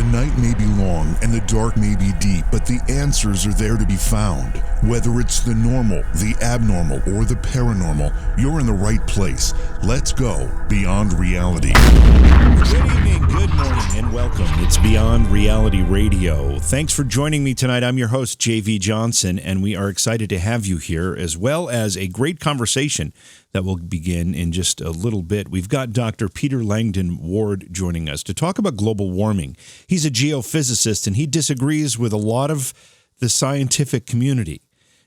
The night may be long and the dark may be deep, but the answers are there to be found. Whether it's the normal, the abnormal, or the paranormal, you're in the right place. Let's go beyond reality. Good evening, good morning, and welcome. It's Beyond Reality Radio. Thanks for joining me tonight. I'm your host, J.V. Johnson, and we are excited to have you here, as well as a great conversation that will begin in just a little bit. We've got Dr. Peter Langdon Ward joining us to talk about global warming. He's a geophysicist, and he disagrees with a lot of the scientific community.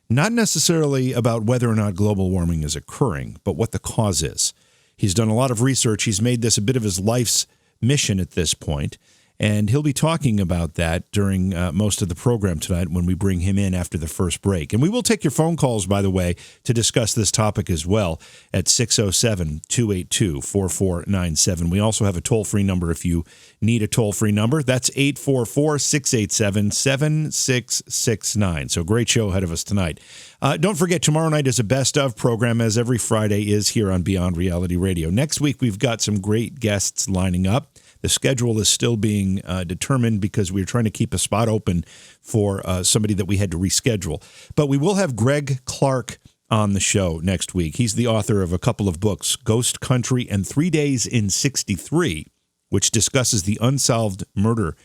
Not necessarily about whether or not global warming is occurring, but what the cause is. He's done a lot of research. He's made this a bit of his life's mission at this point, and he'll be talking about that during most of the program tonight when we bring him in after the first break. And we will take your phone calls, by the way, to discuss this topic as well at 607-282-4497. We also have a toll-free number if you need a toll-free number. That's 844-687-7669. So great show ahead of us tonight. Don't forget, tomorrow night is a best-of program, as every Friday is here on Beyond Reality Radio. Next week, we've got some great guests lining up. The schedule is still being determined because we're trying to keep a spot open for somebody that we had to reschedule. But we will have Greg Clark on the show next week. He's the author of a couple of books, Ghost Country and 3 Days in 63, which discusses the unsolved murder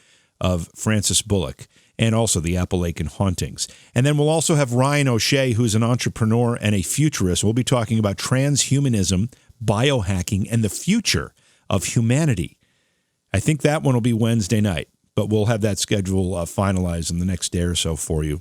of Francis Bullock and also the Appalachian hauntings. And then we'll also have Ryan O'Shea, who's an entrepreneur and a futurist. We'll be talking about transhumanism, biohacking, and the future of humanity. I think that one will be Wednesday night, but we'll have that schedule finalized in the next day or so for you.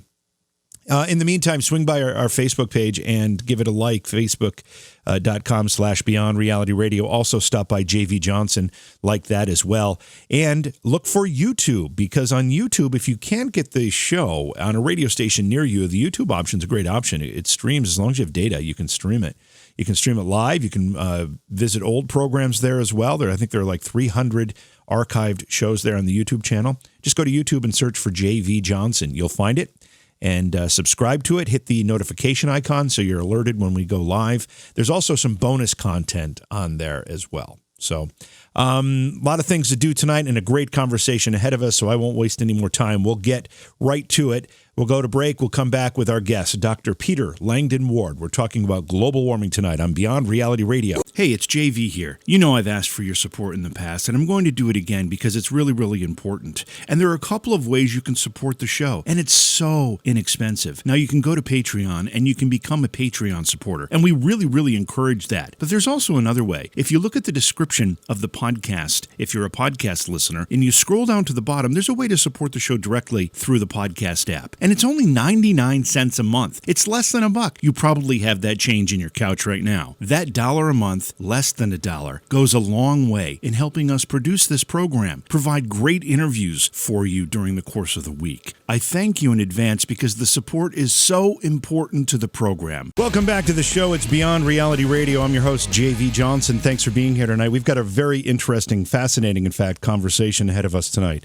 In the meantime, swing by our Facebook page and give it a like, facebook.com/Beyond Reality Radio. Also stop by JV Johnson, like that as well. And look for YouTube, because on YouTube, if you can't get the show on a radio station near you, the YouTube option is a great option. It streams. As long as you have data, you can stream it. You can stream it live. You can visit old programs there as well. I think there are like 300 archived shows there on the YouTube channel. Just go to YouTube and search for JV Johnson. You'll find it. And subscribe to it. Hit the notification icon so you're alerted when we go live. There's also some bonus content on there as well. So a lot of things to do tonight and a great conversation ahead of us, so I won't waste any more time. We'll get right to it. We'll go to break. We'll come back with our guest, Dr. Peter Langdon Ward. We're talking about global warming tonight on Beyond Reality Radio. Hey, it's JV here. You know I've asked for your support in the past, and I'm going to do it again because it's really, really important. And there are a couple of ways you can support the show, and it's so inexpensive. Now, you can go to Patreon, and you can become a Patreon supporter, and we really, really encourage that. But there's also another way. If you look at the description of the podcast, if you're a podcast listener, and you scroll down to the bottom, there's a way to support the show directly through the podcast app. And it's only 99 cents a month. It's less than $1. You probably have that change in your couch right now. That $1 a month, less than $1, goes a long way in helping us produce this program, provide great interviews for you during the course of the week. I thank you in advance because the support is so important to the program. Welcome back to the show. It's Beyond Reality Radio. I'm your host, J.V. Johnson. Thanks for being here tonight. We've got a very interesting, fascinating, in fact, conversation ahead of us tonight.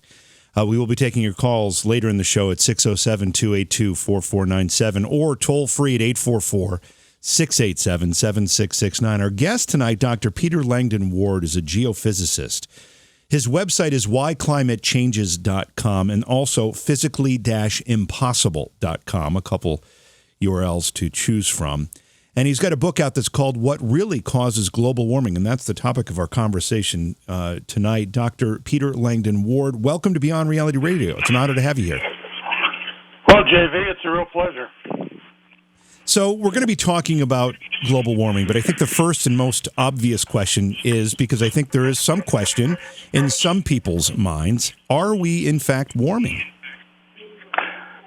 We will be taking your calls later in the show at 607-282-4497 or toll free at 844-687-7669. Our guest tonight, Dr. Peter Langdon Ward, is a geophysicist. His website is whyclimatechanges.com and also physically-impossible.com, a couple URLs to choose from. And he's got a book out that's called What Really Causes Global Warming, and that's the topic of our conversation tonight. Dr. Peter Langdon Ward, welcome to Beyond Reality Radio. It's an honor to have you here. Well, JV, it's a real pleasure. So we're going to be talking about global warming, but I think the first and most obvious question is, because I think there is some question in some people's minds, are we in fact warming?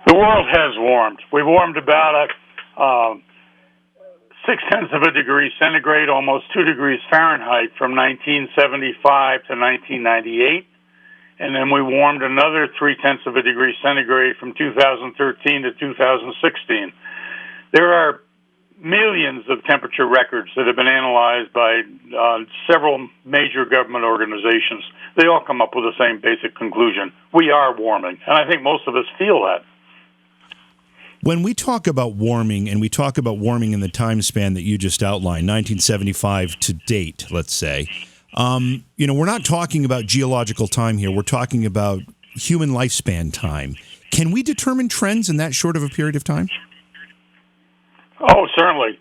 The world has warmed. We've warmed about 0.6 degrees centigrade, almost 2 degrees Fahrenheit from 1975 to 1998. And then we warmed another 0.3 degrees centigrade from 2013 to 2016. There are millions of temperature records that have been analyzed by several major government organizations. They all come up with the same basic conclusion. We are warming. And I think most of us feel that. When we talk about warming, and we talk about warming in the time span that you just outlined, 1975 to date, let's say, we're not talking about geological time here. We're talking about human lifespan time. Can we determine trends in that short of a period of time? Oh, certainly.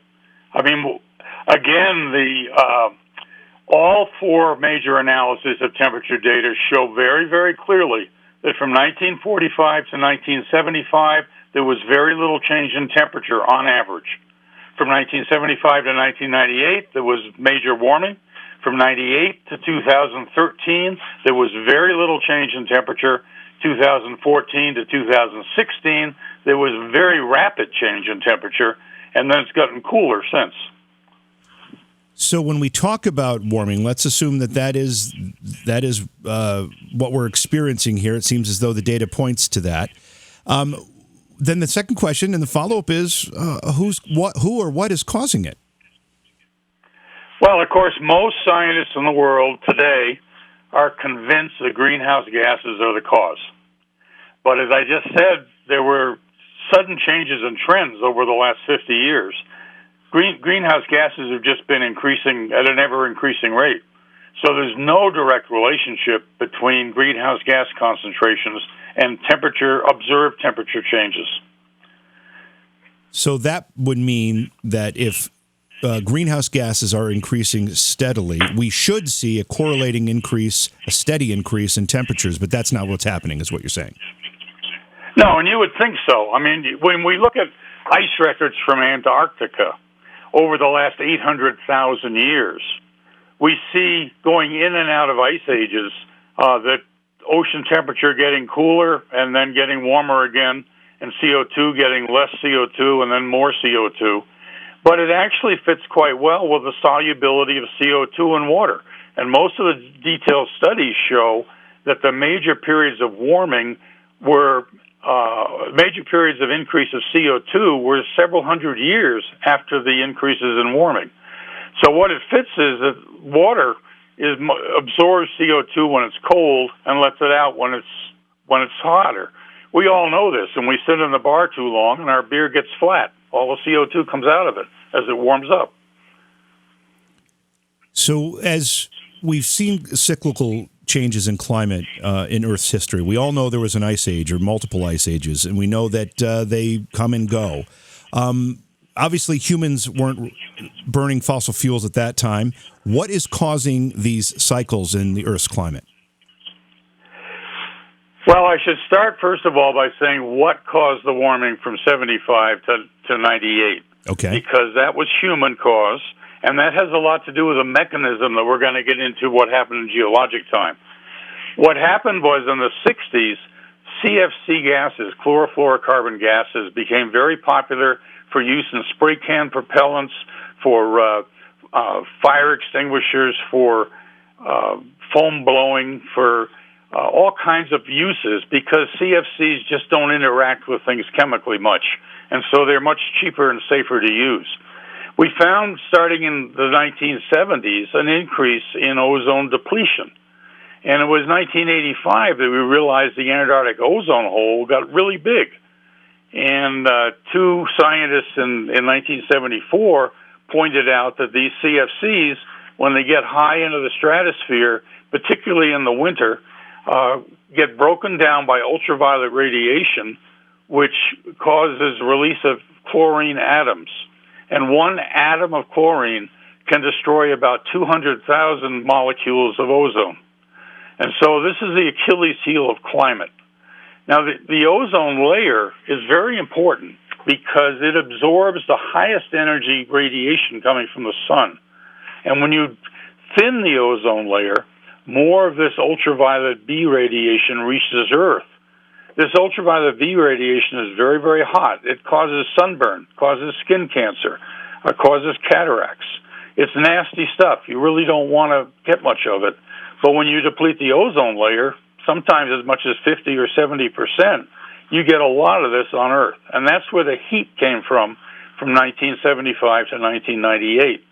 I mean, again, all four major analyses of temperature data show very, very clearly that from 1945 to 1975, there was very little change in temperature on average. From 1975 to 1998, there was major warming. From 98 to 2013, there was very little change in temperature. 2014 to 2016, there was very rapid change in temperature, and then it's gotten cooler since. So when we talk about warming, let's assume that is what we're experiencing here. It seems as though the data points to that. Then the second question and the follow-up is who or what is causing it? Well, of course, most scientists in the world today are convinced that greenhouse gases are the cause. But as I just said, there were sudden changes in trends over the last 50 years. Greenhouse gases have just been increasing at an ever-increasing rate. So there's no direct relationship between greenhouse gas concentrations and observed temperature changes. So that would mean that if greenhouse gases are increasing steadily, we should see a correlating increase, a steady increase in temperatures, but that's not what's happening, is what you're saying. No, and you would think so. I mean, when we look at ice records from Antarctica over the last 800,000 years, we see going in and out of ice ages that ocean temperature getting cooler and then getting warmer again, and CO2 getting less CO2 and then more CO2. But it actually fits quite well with the solubility of CO2 in water. And most of the detailed studies show that the major periods of warming were major periods of increase of CO2 were several hundred years after the increases in warming. So what it fits is that water absorbs CO2 when it's cold and lets it out when it's hotter. We all know this, and we sit in the bar too long and our beer gets flat. All the CO2 comes out of it as it warms up. So as we've seen cyclical changes in climate in Earth's history, we all know there was an ice age or multiple ice ages, and we know that they come and go. Obviously, humans weren't burning fossil fuels at that time. What is causing these cycles in the Earth's climate? Well, I should start, first of all, by saying what caused the warming from 75 to 98. Okay. Because that was human-caused, and that has a lot to do with a mechanism that we're going to get into what happened in geologic time. What happened was in the 60s, CFC gases, chlorofluorocarbon gases, became very popular for use in spray can propellants, for fire extinguishers, for foam blowing, for all kinds of uses, because CFCs just don't interact with things chemically much, and so they're much cheaper and safer to use. We found, starting in the 1970s, an increase in ozone depletion. And it was 1985 that we realized the Antarctic ozone hole got really big. And two scientists in 1974 pointed out that these CFCs, when they get high into the stratosphere, particularly in the winter, get broken down by ultraviolet radiation, which causes release of chlorine atoms. And one atom of chlorine can destroy about 200,000 molecules of ozone. And so this is the Achilles heel of climate. Now, the ozone layer is very important because it absorbs the highest energy radiation coming from the sun. And when you thin the ozone layer, more of this ultraviolet B radiation reaches Earth. This ultraviolet B radiation is very, very hot. It causes sunburn, causes skin cancer, causes cataracts. It's nasty stuff. You really don't want to get much of it. But when you deplete the ozone layer, sometimes as much as 50 or 70%, you get a lot of this on Earth. And that's where the heat came from 1975 to 1998.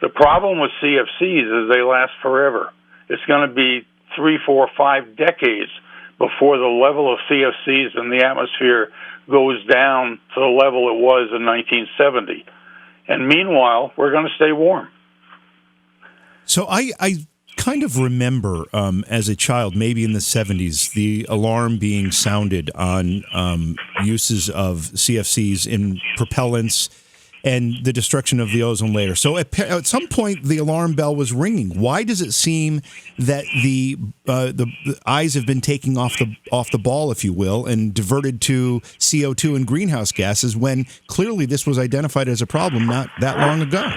The problem with CFCs is they last forever. It's going to be 3, 4, 5 decades before the level of CFCs in the atmosphere goes down to the level it was in 1970. And meanwhile, we're going to stay warm. So I kind of remember as a child, maybe in the 70s, the alarm being sounded on uses of CFCs in propellants and the destruction of the ozone layer. So at some point, the alarm bell was ringing. Why does it seem that the eyes have been taking off the ball, if you will, and diverted to CO2 and greenhouse gases when clearly this was identified as a problem not that long ago?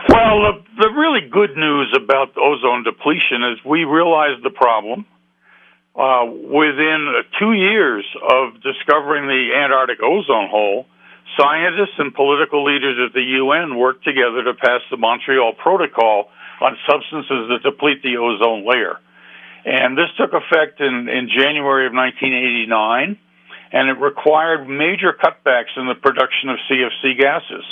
Well, the really good news about ozone depletion is we realized the problem. Within 2 years of discovering the Antarctic ozone hole, scientists and political leaders at the UN worked together to pass the Montreal Protocol on substances that deplete the ozone layer. And this took effect in January of 1989, and it required major cutbacks in the production of CFC gases.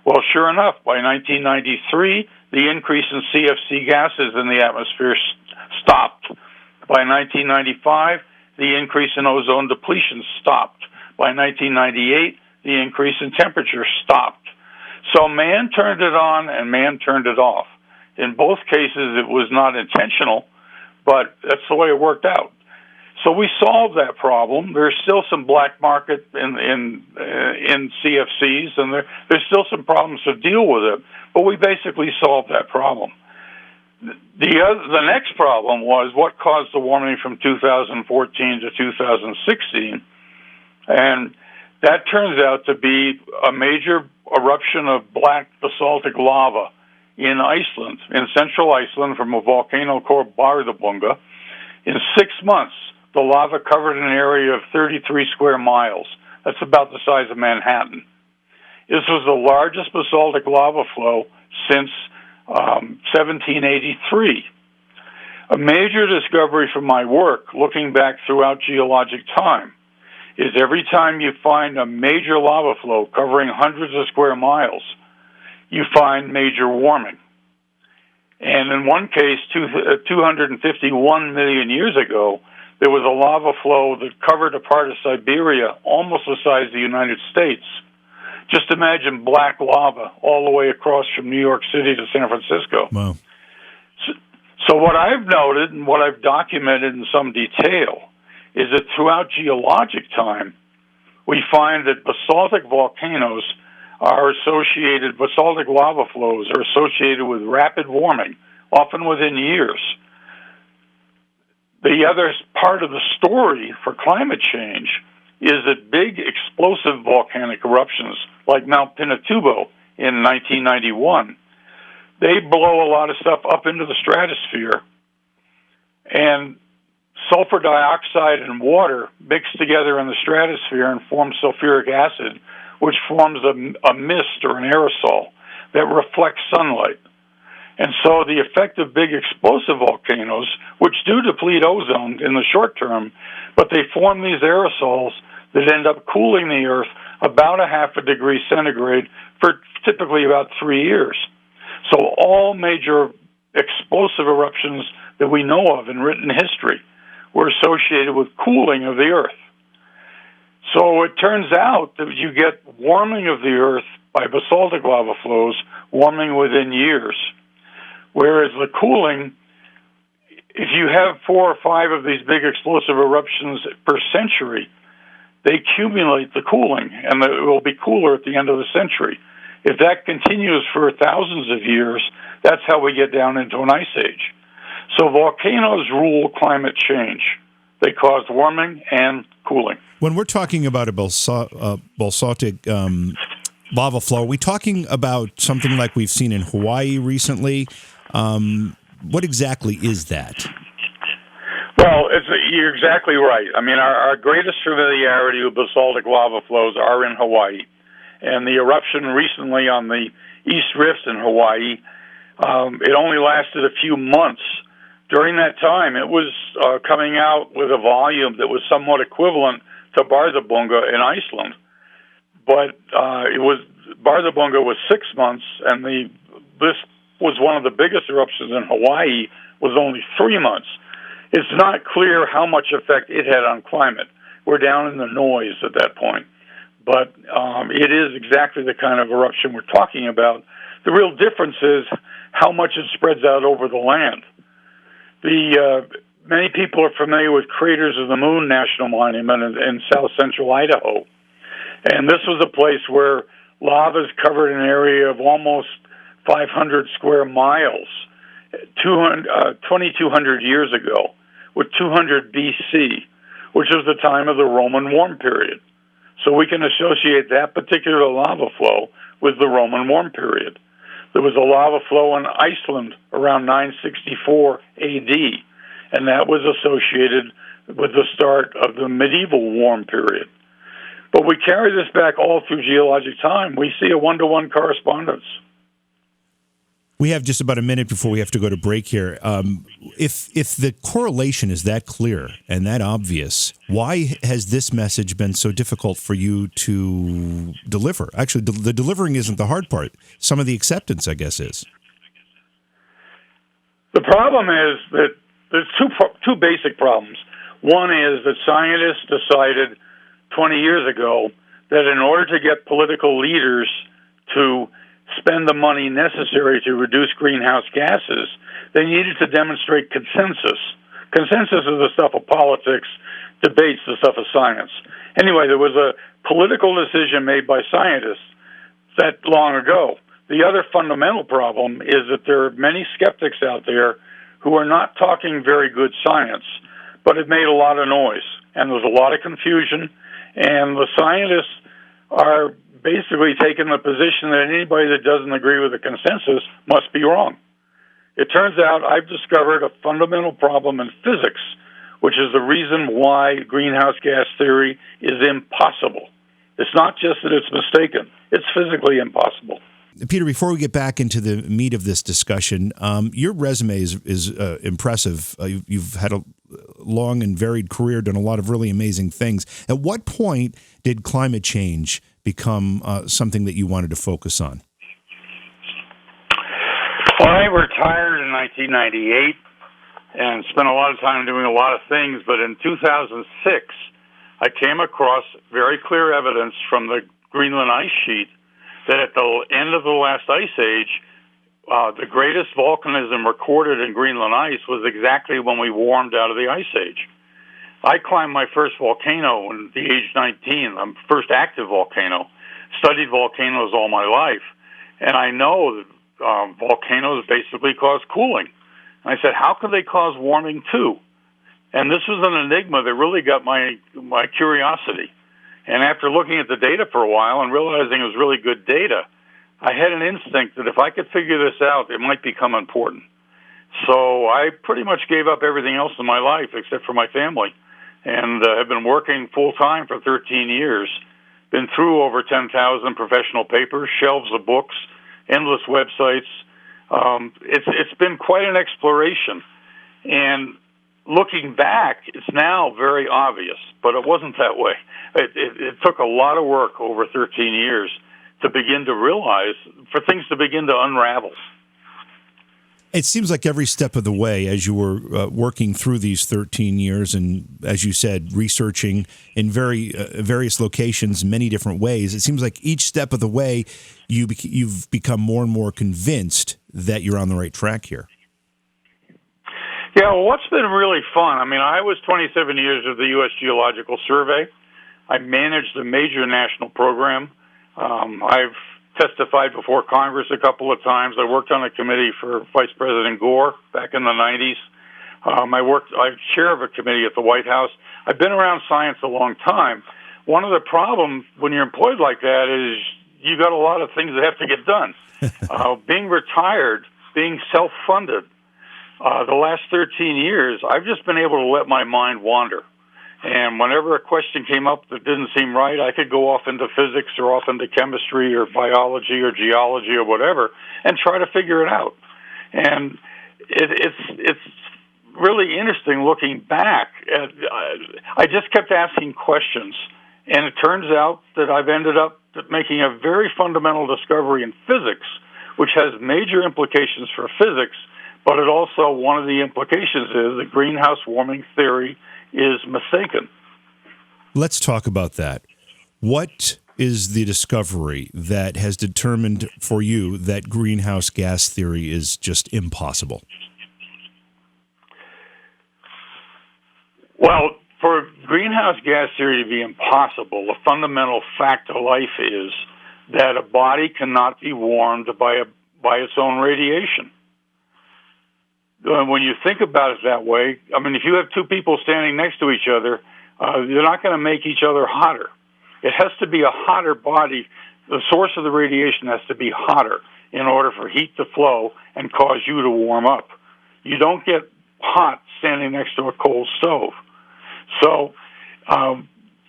Well, sure enough, by 1993, the increase in CFC gases in the atmosphere stopped. By 1995, the increase in ozone depletion stopped. By 1998, the increase in temperature stopped. So man turned it on and man turned it off. In both cases, it was not intentional, but that's the way it worked out. So we solved that problem. There's still some black market in CFCs, and there's still some problems to deal with it, but we basically solved that problem. The next problem was what caused the warming from 2014 to 2016, and that turns out to be a major eruption of black basaltic lava in Iceland, in central Iceland, from a volcano called Bardarbunga. In 6 months, the lava covered an area of 33 square miles. That's about the size of Manhattan. This was the largest basaltic lava flow since 1783. A major discovery from my work, looking back throughout geologic time, is every time you find a major lava flow covering hundreds of square miles, you find major warming. And in one case, 251 million years ago, there was a lava flow that covered a part of Siberia almost the size of the United States. Just imagine black lava all the way across from New York City to San Francisco. Wow. So what I've noted and what I've documented in some detail is that throughout geologic time, we find that basaltic volcanoes are associated, basaltic lava flows are associated with rapid warming, often within years. The other part of the story for climate change is that big explosive volcanic eruptions, like Mount Pinatubo in 1991, they blow a lot of stuff up into the stratosphere, and sulfur dioxide and water mix together in the stratosphere and form sulfuric acid, which forms a mist or an aerosol that reflects sunlight. And so the effect of big explosive volcanoes, which do deplete ozone in the short term, but they form these aerosols that end up cooling the Earth about 0.5 degrees centigrade for typically about 3 years. So all major explosive eruptions that we know of in written history were associated with cooling of the Earth. So it turns out that you get warming of the Earth by basaltic lava flows, warming within years. Whereas the cooling, if you have 4 or 5 of these big explosive eruptions per century, they accumulate the cooling, and it will be cooler at the end of the century. If that continues for thousands of years, that's how we get down into an ice age. So volcanoes rule climate change. They cause warming and cooling. When we're talking about a basaltic lava flow, are we talking about something like we've seen in Hawaii recently? What exactly is that? Well, you're exactly right. I mean, our greatest familiarity with basaltic lava flows are in Hawaii. And the eruption recently on the East Rift in Hawaii, it only lasted a few months. During that time, it was coming out with a volume that was somewhat equivalent to Bardarbunga in Iceland. But Bardarbunga was 6 months, and this was one of the biggest eruptions in Hawaii, was only 3 months. It's not clear how much effect it had on climate. We're down in the noise at that point. but it is exactly the kind of eruption we're talking about. The real difference is how much it spreads out over the land. Many people are familiar with Craters of the Moon National Monument in south central Idaho. And this was a place where lava covered an area of almost 500 square miles 2,200 years ago, with 200 BC, which was the time of the Roman warm period. So we can associate that particular lava flow with the Roman warm period. There was a lava flow in Iceland around 964 AD, and that was associated with the start of the medieval warm period. But we carry this back all through geologic time. We see a one-to-one correspondence. We have just about a minute before we have to go to break here. If the correlation is that clear and that obvious, why has this message been so difficult for you to deliver? Actually, the delivering isn't the hard part. Some of the acceptance, I guess, is. The problem is that there's two basic problems. One is that scientists decided 20 years ago that in order to get political leaders to spend the money necessary to reduce greenhouse gases, they needed to demonstrate consensus. Consensus is the stuff of politics, debates the stuff of science. Anyway, there was a political decision made by scientists that long ago. The other fundamental problem is that there are many skeptics out there who are not talking very good science, but have made a lot of noise, and there's a lot of confusion, and the scientists are basically taking the position that anybody that doesn't agree with the consensus must be wrong. It turns out I've discovered a fundamental problem in physics, which is the reason why greenhouse gas theory is impossible. It's not just that it's mistaken, it's physically impossible. Peter, before we get back into the meat of this discussion, your resume is impressive. You've had a long and varied career, done a lot of really amazing things. At what point did climate change become something that you wanted to focus on? Well, I retired in 1998 and spent a lot of time doing a lot of things, but in 2006, I came across very clear evidence from the Greenland ice sheet that at the end of the last ice age, the greatest volcanism recorded in Greenland ice was exactly when we warmed out of the ice age. I climbed my first volcano at the age 19, my first active volcano, studied volcanoes all my life, and I know that volcanoes basically cause cooling. And I said, how could they cause warming too? And this was an enigma that really got my curiosity. And after looking at the data for a while and realizing it was really good data, I had an instinct that if I could figure this out, it might become important. So I pretty much gave up everything else in my life except for my family, and have been working full-time for 13 years, been through over 10,000 professional papers, shelves of books, endless websites. It's been quite an exploration. And looking back, it's now very obvious, but it wasn't that way. It took a lot of work over 13 years to begin to realize, for things to begin to unravel. It seems like every step of the way, as you were working through these 13 years and, as you said, researching in various locations, many different ways, it seems like each step of the way you've become more and more convinced that you're on the right track here. Yeah, well, what's been really fun, I was 27 years with the U.S. Geological Survey. I managed a major national program. I've testified before Congress a couple of times. I worked on a committee for Vice President Gore back in the 90s. I'm chair of a committee at the White House. I've been around science a long time. One of the problems when you're employed like that is you got a lot of things that have to get done. Being retired, being self-funded, the last 13 years, I've just been able to let my mind wander. And whenever a question came up that didn't seem right, I could go off into physics or off into chemistry or biology or geology or whatever and try to figure it out. And it's really interesting looking back. I just kept asking questions, and it turns out that I've ended up making a very fundamental discovery in physics, which has major implications for physics, but it also, one of the implications is that greenhouse warming theory is mistaken. Let's talk about that. What is the discovery that has determined for you that greenhouse gas theory is just impossible? Well, for greenhouse gas theory to be impossible, a fundamental fact of life is that a body cannot be warmed by its own radiation. When you think about it that way, I mean, if you have two people standing next to each other, they're not going to make each other hotter. It has to be a hotter body. The source of the radiation has to be hotter in order for heat to flow and cause you to warm up. You don't get hot standing next to a coal stove. So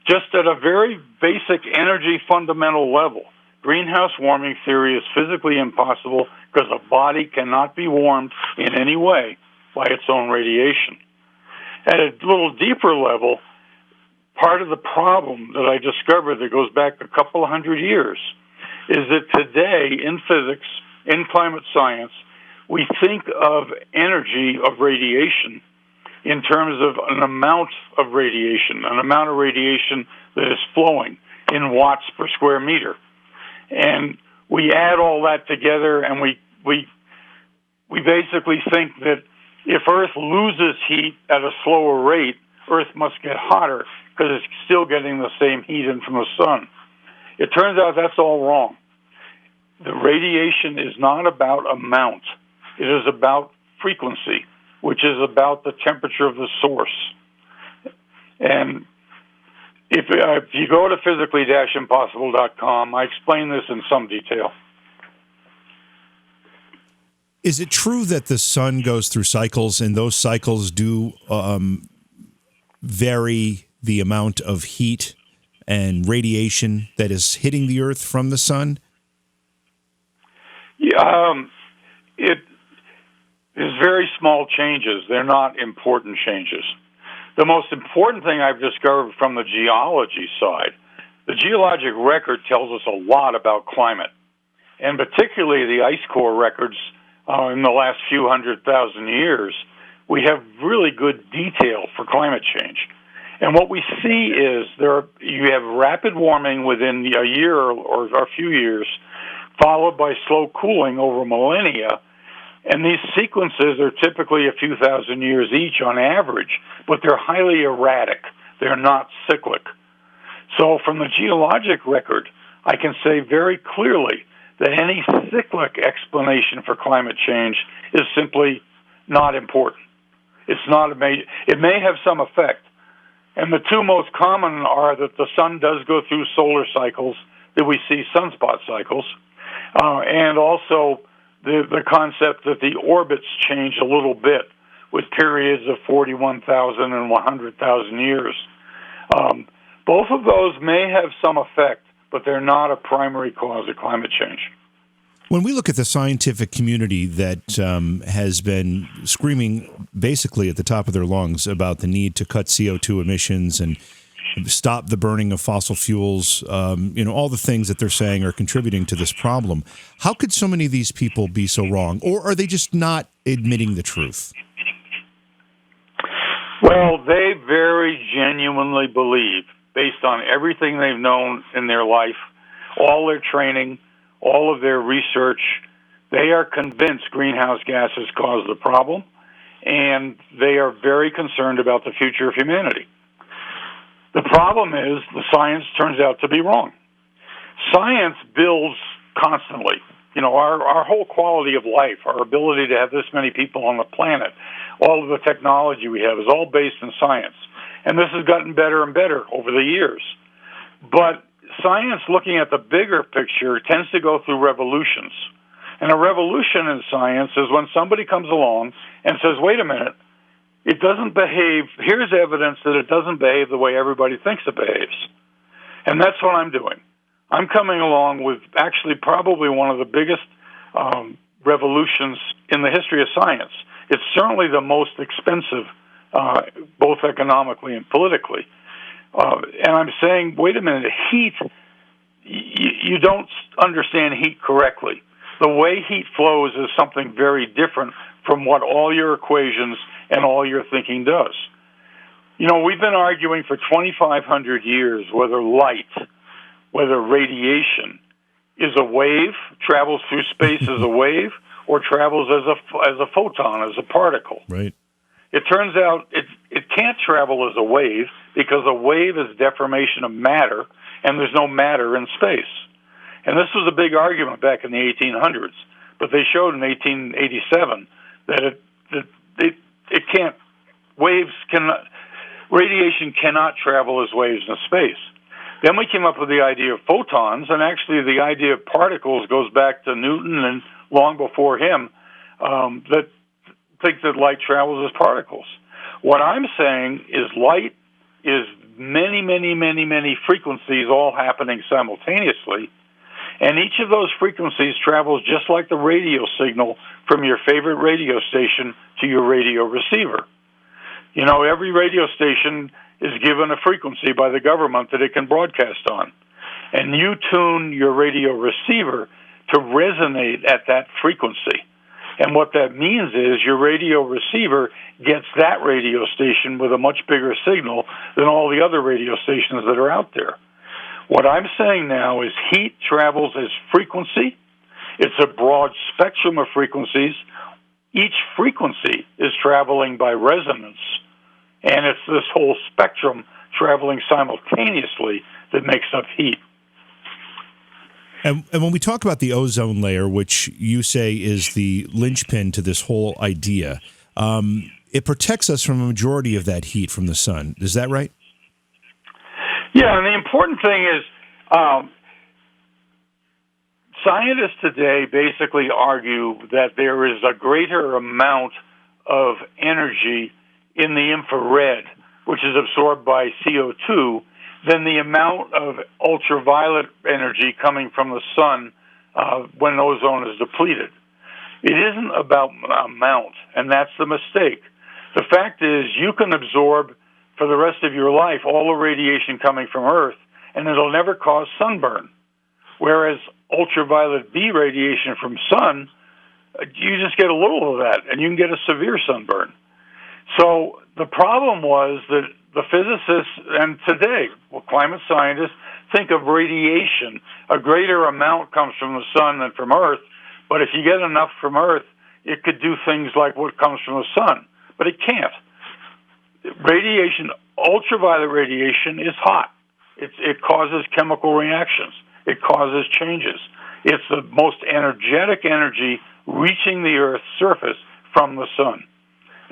just at a very basic energy fundamental level, greenhouse warming theory is physically impossible because a body cannot be warmed in any way by its own radiation. At a little deeper level, part of the problem that I discovered that goes back a couple of hundred years is that today in physics, in climate science, we think of energy of radiation in terms of an amount of radiation that is flowing in watts per square meter. And we add all that together and we basically think that if Earth loses heat at a slower rate, Earth must get hotter because it's still getting the same heat in from the sun. It turns out that's all wrong. The radiation is not about amount. It is about frequency, which is about the temperature of the source. And if you go to physically-impossible.com, I explain this in some detail. Is it true that the sun goes through cycles, and those cycles do vary the amount of heat and radiation that is hitting the Earth from the sun? Yeah, it is very small changes. They're not important changes. The most important thing I've discovered from the geology side, the geologic record tells us a lot about climate, and particularly the ice core records in the last few 100,000 years. We have really good detail for climate change. And what we see is you have rapid warming within a year or a few years, followed by slow cooling over millennia. And these sequences are typically a few thousand years each on average, but they're highly erratic. They're not cyclic. So from the geologic record, I can say very clearly that any cyclic explanation for climate change is simply not important. It's not it may have some effect. And the two most common are that the sun does go through solar cycles, that we see sunspot cycles, and also the concept that the orbits change a little bit with periods of 41,000 and 100,000 years. Both of those may have some effect, but they're not a primary cause of climate change. When we look at the scientific community that has been screaming basically at the top of their lungs about the need to cut CO2 emissions and stop the burning of fossil fuels, all the things that they're saying are contributing to this problem, how could so many of these people be so wrong? Or are they just not admitting the truth? Well, they very genuinely believe, based on everything they've known in their life, all their training, all of their research, they are convinced greenhouse gases cause the problem, and they are very concerned about the future of humanity. The problem is the science turns out to be wrong. Science builds constantly. Our whole quality of life, our ability to have this many people on the planet, all of the technology we have is all based in science. And this has gotten better and better over the years. But science, looking at the bigger picture, tends to go through revolutions. And a revolution in science is when somebody comes along and says, wait a minute, it doesn't behave, here's evidence that it doesn't behave the way everybody thinks it behaves. And that's what I'm doing. I'm coming along with actually probably one of the biggest revolutions in the history of science. It's certainly the most expensive, both economically and politically. And I'm saying, wait a minute, heat, you don't understand heat correctly. The way heat flows is something very different from what all your equations and all your thinking does. We've been arguing for 2,500 years whether light, whether radiation is a wave, travels through space as a wave, or travels as a photon, as a particle. Right. It turns out it can't travel as a wave because a wave is deformation of matter, and there's no matter in space. And this was a big argument back in the 1800s, but they showed in 1887 that it can't. Radiation cannot travel as waves in space. Then we came up with the idea of photons, and actually the idea of particles goes back to Newton and long before him, that think that light travels as particles. What I'm saying is light is many, many, many, many frequencies all happening simultaneously, and each of those frequencies travels just like the radio signal from your favorite radio station to your radio receiver. You know, every radio station is given a frequency by the government that it can broadcast on. And you tune your radio receiver to resonate at that frequency. And what that means is your radio receiver gets that radio station with a much bigger signal than all the other radio stations that are out there. What I'm saying now is heat travels as frequency. It's a broad spectrum of frequencies. Each frequency is traveling by resonance, and it's this whole spectrum traveling simultaneously that makes up heat. And when we talk about the ozone layer, which you say is the linchpin to this whole idea, it protects us from a majority of that heat from the sun. Is that right? Yeah, and the important thing is scientists today basically argue that there is a greater amount of energy in the infrared, which is absorbed by CO2, than the amount of ultraviolet energy coming from the sun when ozone is depleted. It isn't about amount, and that's the mistake. The fact is you can absorb for the rest of your life all the radiation coming from Earth, and it'll never cause sunburn. Whereas ultraviolet B radiation from sun, you just get a little of that, and you can get a severe sunburn. So the problem was that the physicists, and today, climate scientists, think of radiation. A greater amount comes from the sun than from Earth, but if you get enough from Earth, it could do things like what comes from the sun, but it can't. Radiation, ultraviolet radiation, is hot. It causes chemical reactions. It causes changes. It's the most energetic energy reaching the Earth's surface from the sun.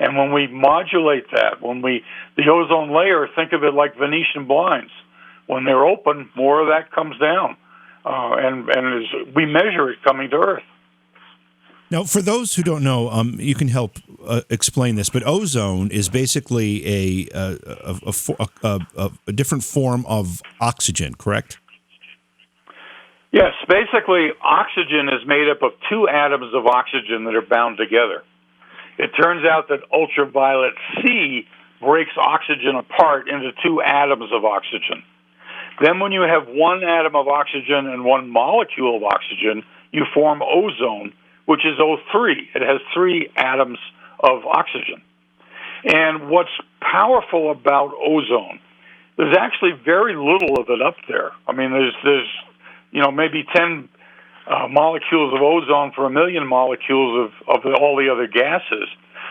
And when we modulate that, the ozone layer, think of it like Venetian blinds. When they're open, more of that comes down, and as we measure it coming to Earth. Now, for those who don't know, you can help explain this, but ozone is basically a different form of oxygen, correct? Yes, basically, oxygen is made up of two atoms of oxygen that are bound together. It turns out that ultraviolet C breaks oxygen apart into two atoms of oxygen. Then when you have one atom of oxygen and one molecule of oxygen, you form ozone, which is O3. It has three atoms of oxygen. And what's powerful about ozone, there's actually very little of it up there. I mean, there's maybe 10 molecules of ozone for 1 million molecules of all the other gases.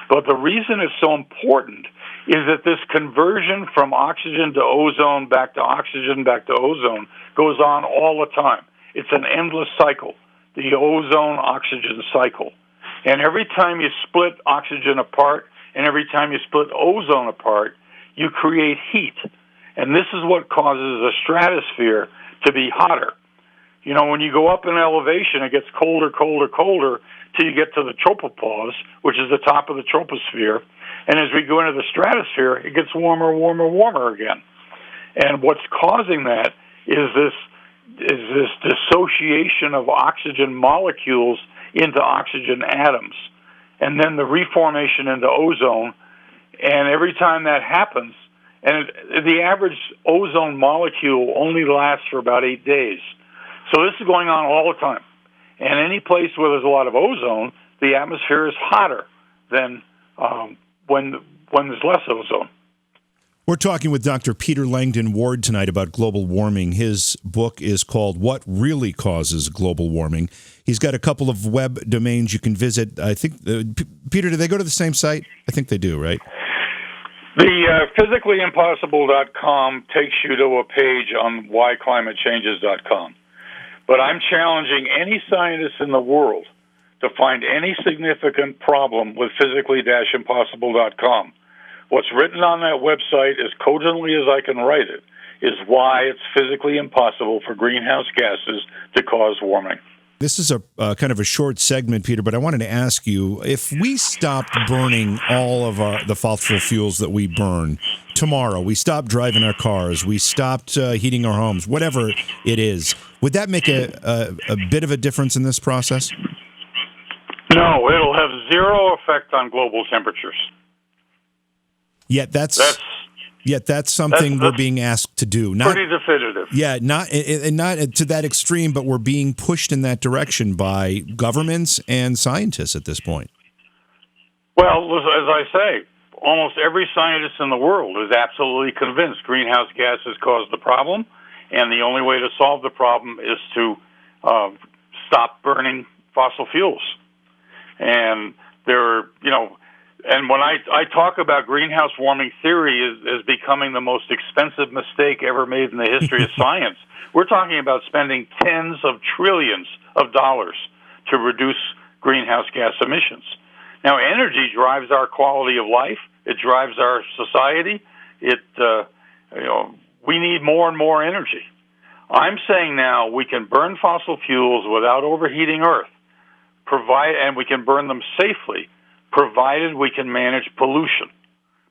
But the reason it's so important is that this conversion from oxygen to ozone, back to oxygen, back to ozone, goes on all the time. It's an endless cycle, the ozone-oxygen cycle. And every time you split oxygen apart and every time you split ozone apart, you create heat. And this is what causes the stratosphere to be hotter. You know, when you go up in elevation, it gets colder, colder, colder, till you get to the tropopause, which is the top of the troposphere. And as we go into the stratosphere, it gets warmer, warmer, warmer again. And what's causing that is this dissociation of oxygen molecules into oxygen atoms, and then the reformation into ozone. And every time that happens, and the average ozone molecule only lasts for about 8 days. So this is going on all the time. And any place where there's a lot of ozone, the atmosphere is hotter than when there's less ozone. We're talking with Dr. Peter Langdon Ward tonight about global warming. His book is called What Really Causes Global Warming. He's got a couple of web domains you can visit. I think, Peter, do they go to the same site? I think they do, right? The physicallyimpossible.com takes you to a page on whyclimatechanges.com. But I'm challenging any scientist in the world to find any significant problem with physically-impossible.com. What's written on that website, as cogently as I can write it, is why it's physically impossible for greenhouse gases to cause warming. This is a kind of a short segment, Peter, but I wanted to ask you, if we stopped burning all of the fossil fuels that we burn tomorrow, we stopped driving our cars, we stopped heating our homes, whatever it is, would that make a bit of a difference in this process? No, it'll have zero effect on global temperatures. Yet that's something we're being asked to do. Not pretty definitive. Yeah, not to that extreme, but we're being pushed in that direction by governments and scientists at this point. Well, as I say, almost every scientist in the world is absolutely convinced greenhouse gases cause the problem, and the only way to solve the problem is to stop burning fossil fuels. And and when I talk about greenhouse warming theory as becoming the most expensive mistake ever made in the history of science, we're talking about spending tens of trillions of dollars to reduce greenhouse gas emissions. Now, energy drives our quality of life. It drives our society. We need more and more energy. I'm saying now we can burn fossil fuels without overheating Earth, and we can burn them safely, provided we can manage pollution.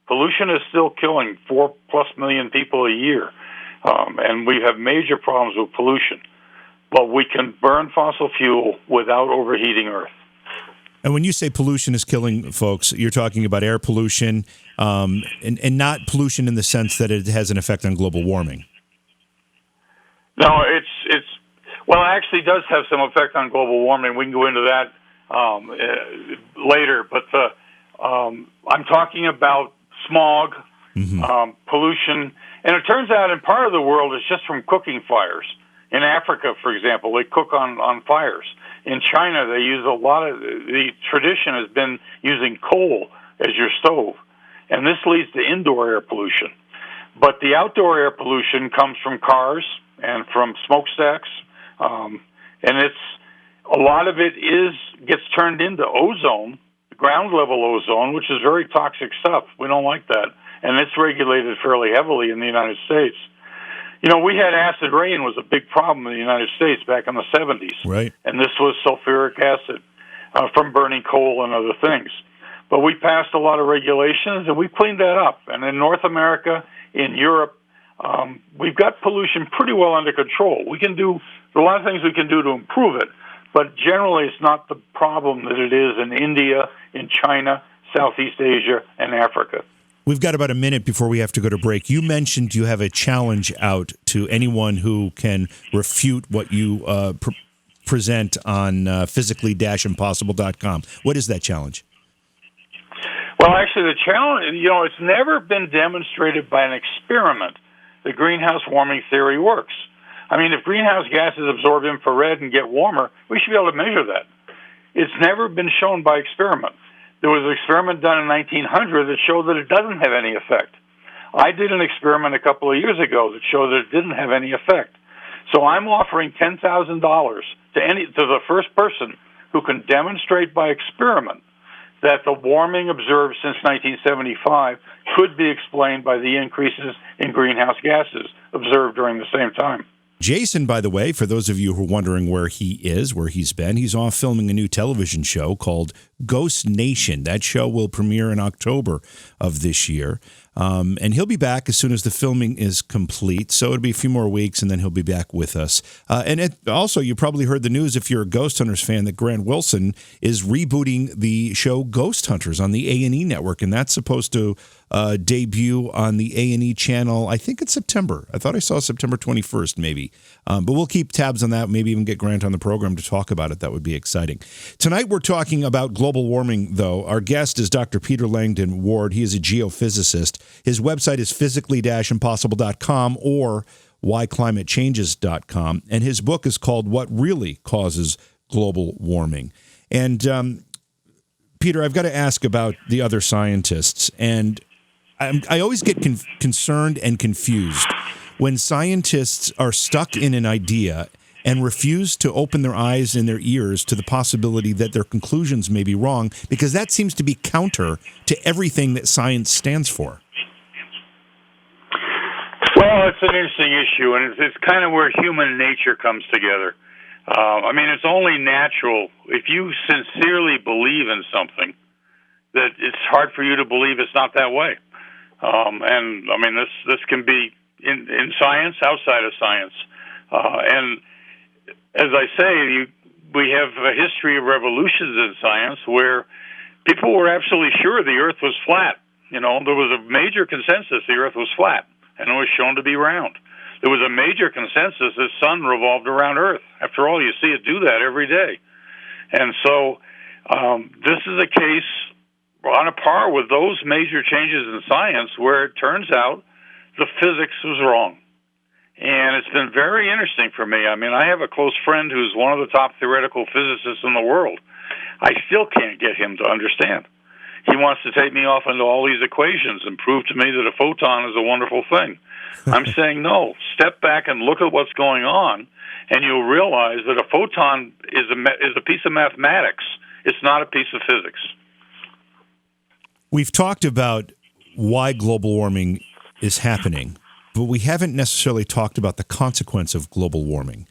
Pollution is still killing 4+ million people a year, and we have major problems with pollution. But we can burn fossil fuel without overheating Earth. And when you say pollution is killing folks, you're talking about air pollution, and not pollution in the sense that it has an effect on global warming. No, it actually does have some effect on global warming. We can go into that later, but I'm talking about smog, pollution, and it turns out in part of the world it's just from cooking fires. In Africa, for example, they cook on fires. In China, they use the tradition has been using coal as your stove, and this leads to indoor air pollution. But the outdoor air pollution comes from cars and from smokestacks, and a lot of it gets turned into ozone, ground level ozone, which is very toxic stuff. We don't like that, and it's regulated fairly heavily in the United States. We had acid rain was a big problem in the United States back in the 70s, right? And this was sulfuric acid from burning coal and other things. But we passed a lot of regulations, and we cleaned that up. And in North America, in Europe, we've got pollution pretty well under control. There's a lot of things we can do to improve it, but generally it's not the problem that it is in India, in China, Southeast Asia, and Africa. We've got about a minute before we have to go to break. You mentioned you have a challenge out to anyone who can refute what you present on physically-impossible.com. What is that challenge? Well, actually, the challenge, it's never been demonstrated by an experiment that greenhouse warming theory works. I mean, if greenhouse gases absorb infrared and get warmer, we should be able to measure that. It's never been shown by experiment. There was an experiment done in 1900 that showed that it doesn't have any effect. I did an experiment a couple of years ago that showed that it didn't have any effect. So I'm offering $10,000 to the first person who can demonstrate by experiment that the warming observed since 1975 could be explained by the increases in greenhouse gases observed during the same time. Jason, by the way, for those of you who are wondering where he's been, he's off filming a new television show called Ghost Nation. That show will premiere in October of this year. And he'll be back as soon as the filming is complete. So it'll be a few more weeks, and then he'll be back with us. Also, you probably heard the news, if you're a Ghost Hunters fan, that Grant Wilson is rebooting the show Ghost Hunters on the A&E network, and that's supposed to debut on the A&E channel. I think it's September. I thought I saw September 21st, maybe. But we'll keep tabs on that, maybe even get Grant on the program to talk about it. That would be exciting. Tonight, we're talking about global warming, though. Our guest is Dr. Peter Langdon Ward. He is a geophysicist. His website is physically-impossible.com or whyclimatechanges.com. And his book is called What Really Causes Global Warming. And Peter, I've got to ask about the other scientists. And I always get concerned and confused when scientists are stuck in an idea and refuse to open their eyes and their ears to the possibility that their conclusions may be wrong, because that seems to be counter to everything that science stands for. Well, it's an interesting issue, and it's kind of where human nature comes together. I mean, it's only natural if you sincerely believe in something that it's hard for you to believe it's not that way. And I mean, this can be in science, outside of science, and as I say, we have a history of revolutions in science where people were absolutely sure the Earth was flat. You know, there was a major consensus the Earth was flat, and it was shown to be round. There was a major consensus the sun revolved around Earth. After all, you see it do that every day. And so this is a case on a par with those major changes in science where it turns out the physics was wrong. And it's been very interesting for me. I mean, I have a close friend who's one of the top theoretical physicists in the world. I still can't get him to understand. He wants to take me off into all these equations and prove to me that a photon is a wonderful thing. I'm saying, no, step back and look at what's going on, and you'll realize that a photon is a piece of mathematics. It's not a piece of physics. We've talked about why global warming is happening, but we haven't necessarily talked about the consequence of global warming.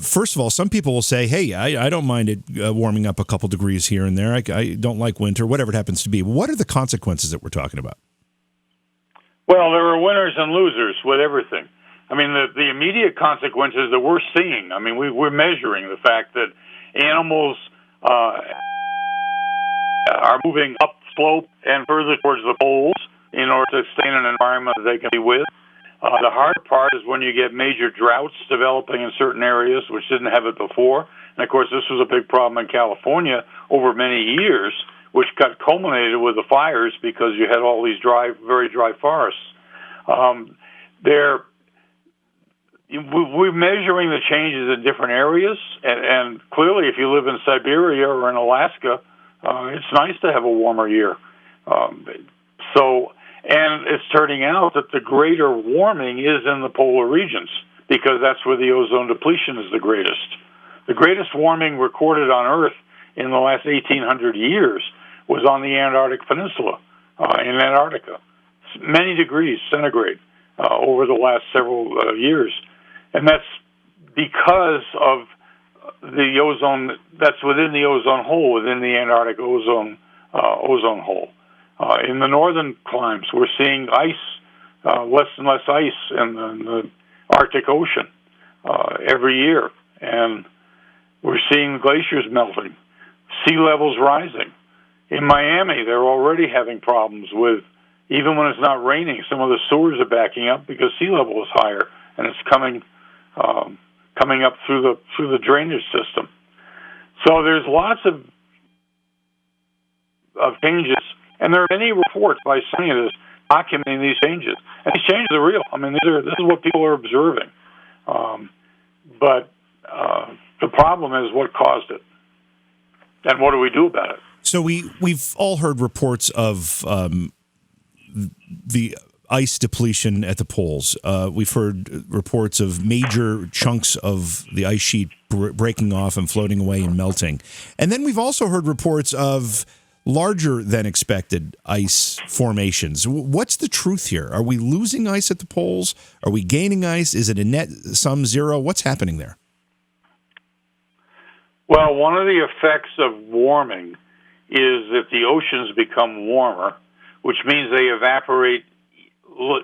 First of all, some people will say, hey, I don't mind it warming up a couple degrees here and there. I don't like winter, whatever it happens to be. What are the consequences that we're talking about? Well, there are winners and losers with everything. I mean, the immediate consequences that we're seeing, I mean, we're measuring the fact that animals are moving upslope and further towards the poles in order to stay in an environment that they can be with. The hard part is when you get major droughts developing in certain areas, which didn't have it before. And, of course, this was a big problem in California over many years, which got culminated with the fires because you had all these very dry forests. We're measuring the changes in different areas, and clearly if you live in Siberia or in Alaska, it's nice to have a warmer year. And it's turning out that the greater warming is in the polar regions because that's where the ozone depletion is the greatest. The greatest warming recorded on Earth in the last 1,800 years was on the Antarctic Peninsula in Antarctica. Many degrees centigrade over the last several years. And that's because of the ozone that's within the ozone hole, within the Antarctic ozone hole. In the northern climes, we're seeing ice, less and less ice in the Arctic Ocean every year. And we're seeing glaciers melting, sea levels rising. In Miami, they're already having problems with, even when it's not raining, some of the sewers are backing up because sea level is higher, and it's coming up through the drainage system. So there's lots of changes, and there are many reports by scientists documenting these changes. And these changes are real. I mean, this is what people are observing. But the problem is what caused it, and what do we do about it? So we've all heard reports of the ice depletion at the poles. We've heard reports of major chunks of the ice sheet breaking off and floating away and melting. And then we've also heard reports of larger than expected ice formations. What's the truth here? Are we losing ice at the poles? Are we gaining ice? Is it a net sum zero? What's happening there? Well, one of the effects of warming is that the oceans become warmer, which means they evaporate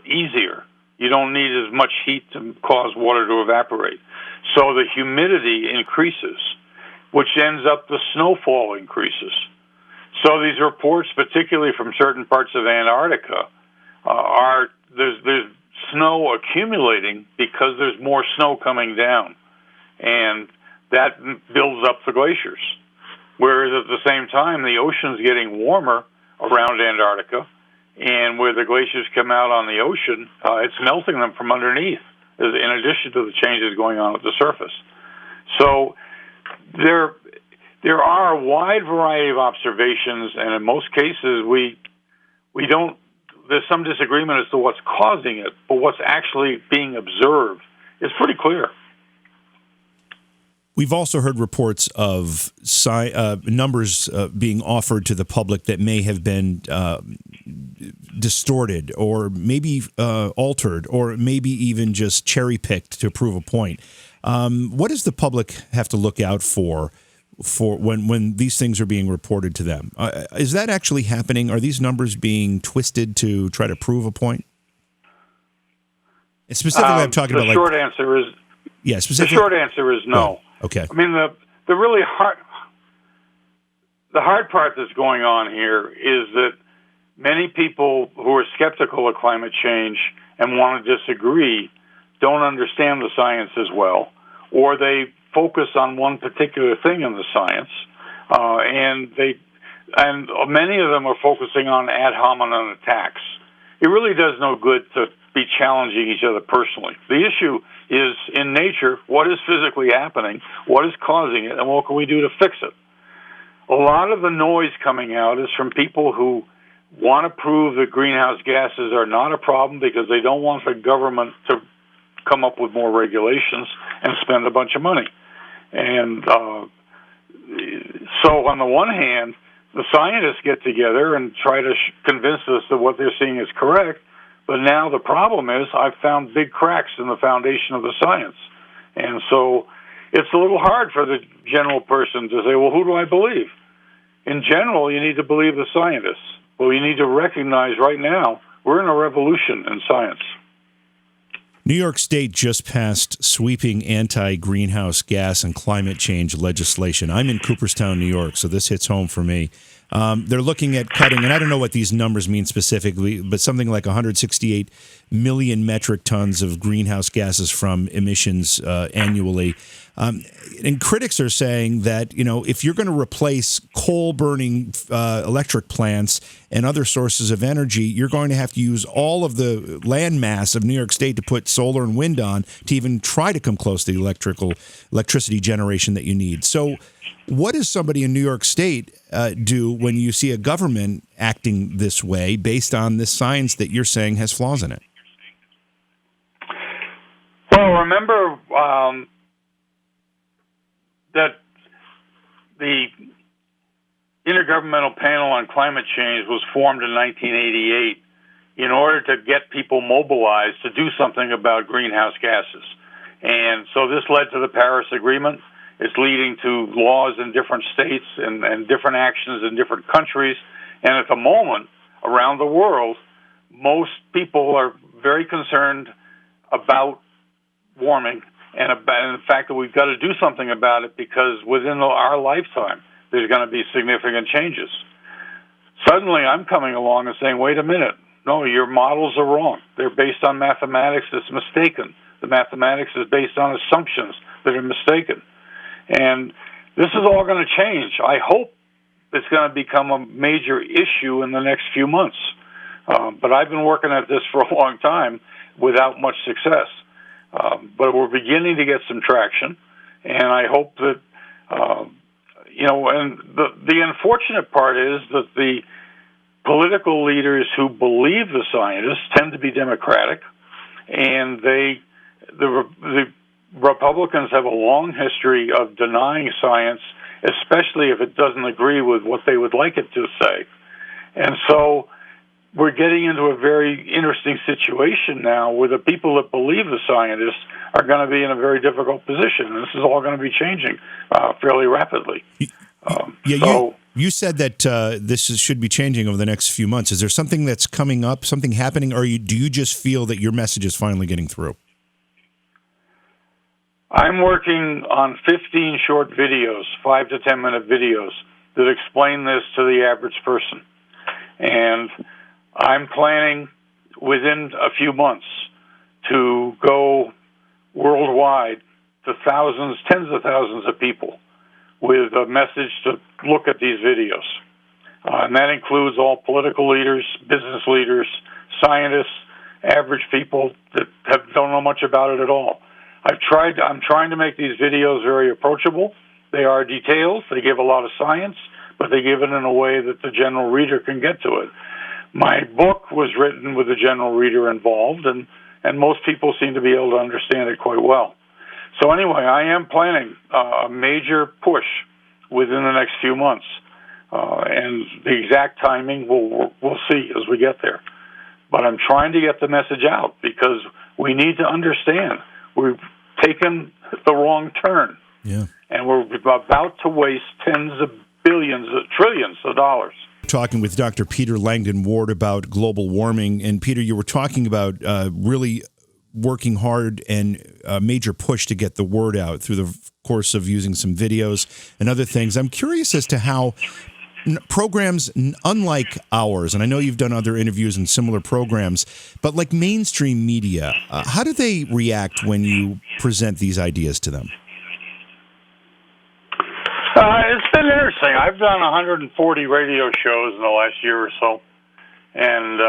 easier. You don't need as much heat to cause water to evaporate. So the humidity increases, which ends up the snowfall increases. So these reports, particularly from certain parts of Antarctica, there's snow accumulating because there's more snow coming down, and that builds up the glaciers. Whereas at the same time, the ocean's getting warmer around Antarctica, and where the glaciers come out on the ocean, it's melting them from underneath, in addition to the changes going on at the surface. So there are a wide variety of observations, and in most cases, we don't. There's some disagreement as to what's causing it, but what's actually being observed is pretty clear. We've also heard reports of numbers being offered to the public that may have been distorted or maybe altered or maybe even just cherry-picked to prove a point. What does the public have to look out for when these things are being reported to them? Is that actually happening? Are these numbers being twisted to try to prove a point? And specifically, I'm talking about the short answer is the short answer is no. Oh, okay. I mean, the really hard part that's going on here is that many people who are skeptical of climate change and want to disagree don't understand the science as well, or they focus on one particular thing in the science, and many of them are focusing on ad hominem attacks. It really does no good to be challenging each other personally. The issue is, in nature, what is physically happening, what is causing it, and what can we do to fix it? A lot of the noise coming out is from people who want to prove that greenhouse gases are not a problem because they don't want the government to come up with more regulations and spend a bunch of money. And so on the one hand, the scientists get together and try to convince us that what they're seeing is correct, but now the problem is I've found big cracks in the foundation of the science. And so it's a little hard for the general person to say, well, who do I believe? In general, you need to believe the scientists. Well, you need to recognize right now we're in a revolution in science. New York State just passed sweeping anti-greenhouse gas and climate change legislation. I'm in Cooperstown, New York, so this hits home for me. They're looking at cutting, and I don't know what these numbers mean specifically, but something like 168 million metric tons of greenhouse gases from emissions annually. And critics are saying that, if you're going to replace coal-burning electric plants and other sources of energy, you're going to have to use all of the land mass of New York State to put solar and wind on to even try to come close to the electricity generation that you need. So what does somebody in New York State do when you see a government acting this way based on this science that you're saying has flaws in it? Well, remember that the Intergovernmental Panel on Climate Change was formed in 1988 in order to get people mobilized to do something about greenhouse gases. And so this led to the Paris Agreement. It's leading to laws in different states and different actions in different countries. And at the moment, around the world, most people are very concerned about warming and the fact that we've got to do something about it because within our lifetime, there's going to be significant changes. Suddenly, I'm coming along and saying, wait a minute. No, your models are wrong. They're based on mathematics that's mistaken. The mathematics is based on assumptions that are mistaken. And this is all going to change. I hope it's going to become a major issue in the next few months. But I've been working at this for a long time without much success. But we're beginning to get some traction, and I hope that, and the unfortunate part is that the political leaders who believe the scientists tend to be Democratic, and the Republicans have a long history of denying science, especially if it doesn't agree with what they would like it to say. And so we're getting into a very interesting situation now where the people that believe the scientists are going to be in a very difficult position. And this is all going to be changing fairly rapidly. You said that this should be changing over the next few months. Is there something that's coming up, something happening, or do you just feel that your message is finally getting through? I'm working on 15 short videos, 5 to 10 minute videos that explain this to the average person. And I'm planning within a few months to go worldwide to thousands, tens of thousands of people with a message to look at these videos. And that includes all political leaders, business leaders, scientists, average people that don't know much about it at all. I'm trying to make these videos very approachable. They are detailed. They give a lot of science, but they give it in a way that the general reader can get to it. My book was written with the general reader involved, and most people seem to be able to understand it quite well. So anyway, I am planning a major push within the next few months, and the exact timing we'll see as we get there. But I'm trying to get the message out because we need to understand we've taken the wrong turn, and we're about to waste tens of billions, trillions of dollars. Talking with Dr. Peter Langdon Ward about global warming. And Peter, you were talking about really working hard and a major push to get the word out through the course of using some videos and other things. I'm curious as to how programs unlike ours, and I know you've done other interviews in similar programs, but like mainstream media, how do they react when you present these ideas to them? It's been interesting. I've done 140 radio shows in the last year or so, and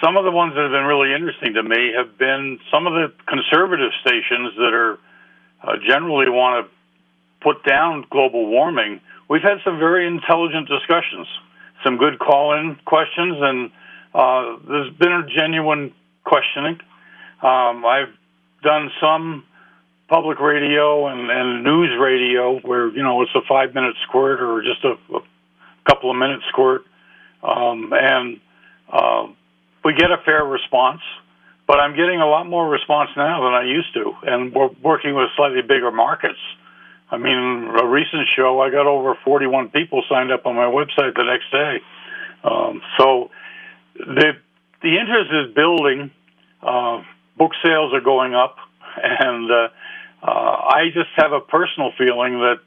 some of the ones that have been really interesting to me have been some of the conservative stations that are generally want to put down global warming. We've had some very intelligent discussions, some good call-in questions, and there's been a genuine questioning. I've done some public radio and news radio where, it's a 5-minute squirt or just a couple of minute squirt. And we get a fair response, but I'm getting a lot more response now than I used to. And we're working with slightly bigger markets. I mean, a recent show, I got over 41 people signed up on my website the next day. So the interest is building. Book sales are going up, and I just have a personal feeling that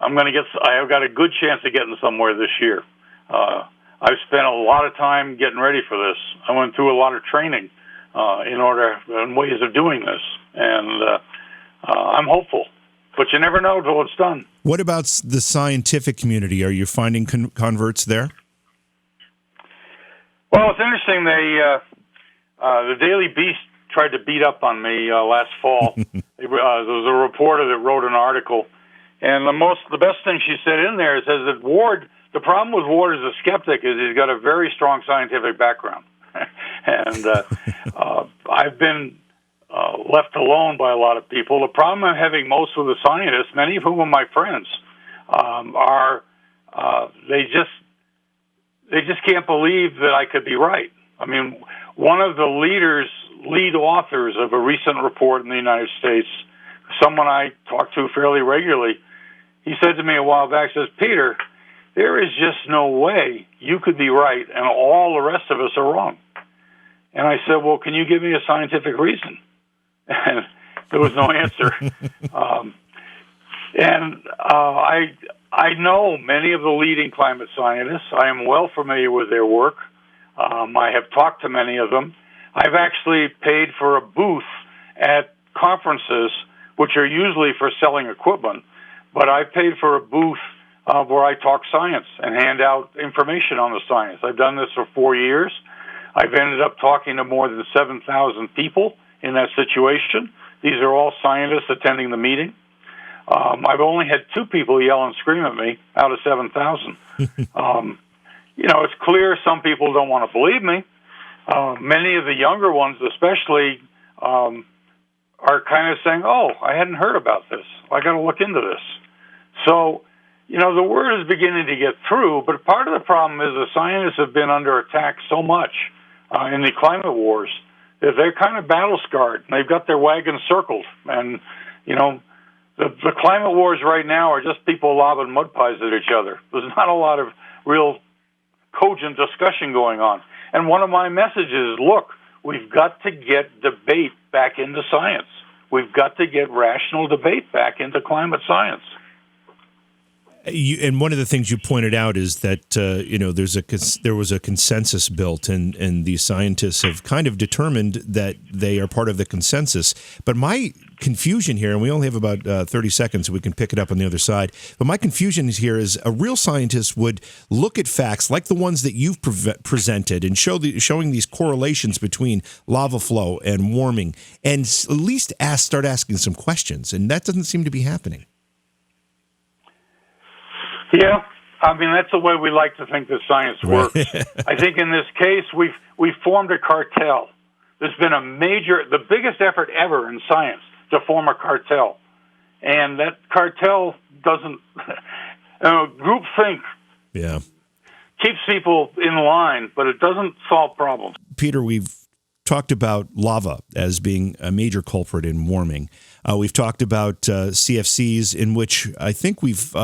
I've got a good chance of getting somewhere this year. I've spent a lot of time getting ready for this. I went through a lot of training in ways of doing this, and I'm hopeful. But you never know until it's done. What about the scientific community? Are you finding converts there? Well, it's interesting. The Daily Beast tried to beat up on me last fall. There was a reporter that wrote an article, and the best thing she said in there says that Ward. The problem with Ward as a skeptic is he's got a very strong scientific background, and I've been left alone by a lot of people. The problem I'm having most with the scientists, many of whom are my friends, they just can't believe that I could be right. I mean, one of the lead authors of a recent report in the United States, someone I talk to fairly regularly, he said to me a while back, says, "Peter, there is just no way you could be right and all the rest of us are wrong." And I said, "Well, can you give me a scientific reason?" And there was no answer. I know many of the leading climate scientists. I am well familiar with their work. I have talked to many of them. I've actually paid for a booth at conferences, which are usually for selling equipment, but I've paid for a booth where I talk science and hand out information on the science. I've done this for 4 years. I've ended up talking to more than 7,000 people in that situation. These are all scientists attending the meeting. I've only had 2 people yell and scream at me out of 7,000. It's clear some people don't want to believe me. Many of the younger ones especially are kind of saying, "Oh, I hadn't heard about this. I got to look into this." So, the word is beginning to get through, but part of the problem is the scientists have been under attack so much in the climate wars that they're kind of battle-scarred. They've got their wagons circled, and, the climate wars right now are just people lobbing mud pies at each other. There's not a lot of real cogent discussion going on. And one of my messages is, look, we've got to get debate back into science. We've got to get rational debate back into climate science. And one of the things you pointed out is that there was a consensus built, and these scientists have kind of determined that they are part of the consensus. But my confusion here, and we only have about 30 seconds, so we can pick it up on the other side. But my confusion here is a real scientist would look at facts like the ones that you've presented and showing these correlations between lava flow and warming, and at least start asking some questions. And that doesn't seem to be happening. Yeah, I mean, that's the way we like to think that science works. I think in this case, we've formed a cartel. There's been the biggest effort ever in science to form a cartel. And that cartel doesn't, groupthink keeps people in line, but it doesn't solve problems. Peter, we've talked about lava as being a major culprit in warming. We've talked about CFCs, in which I think we've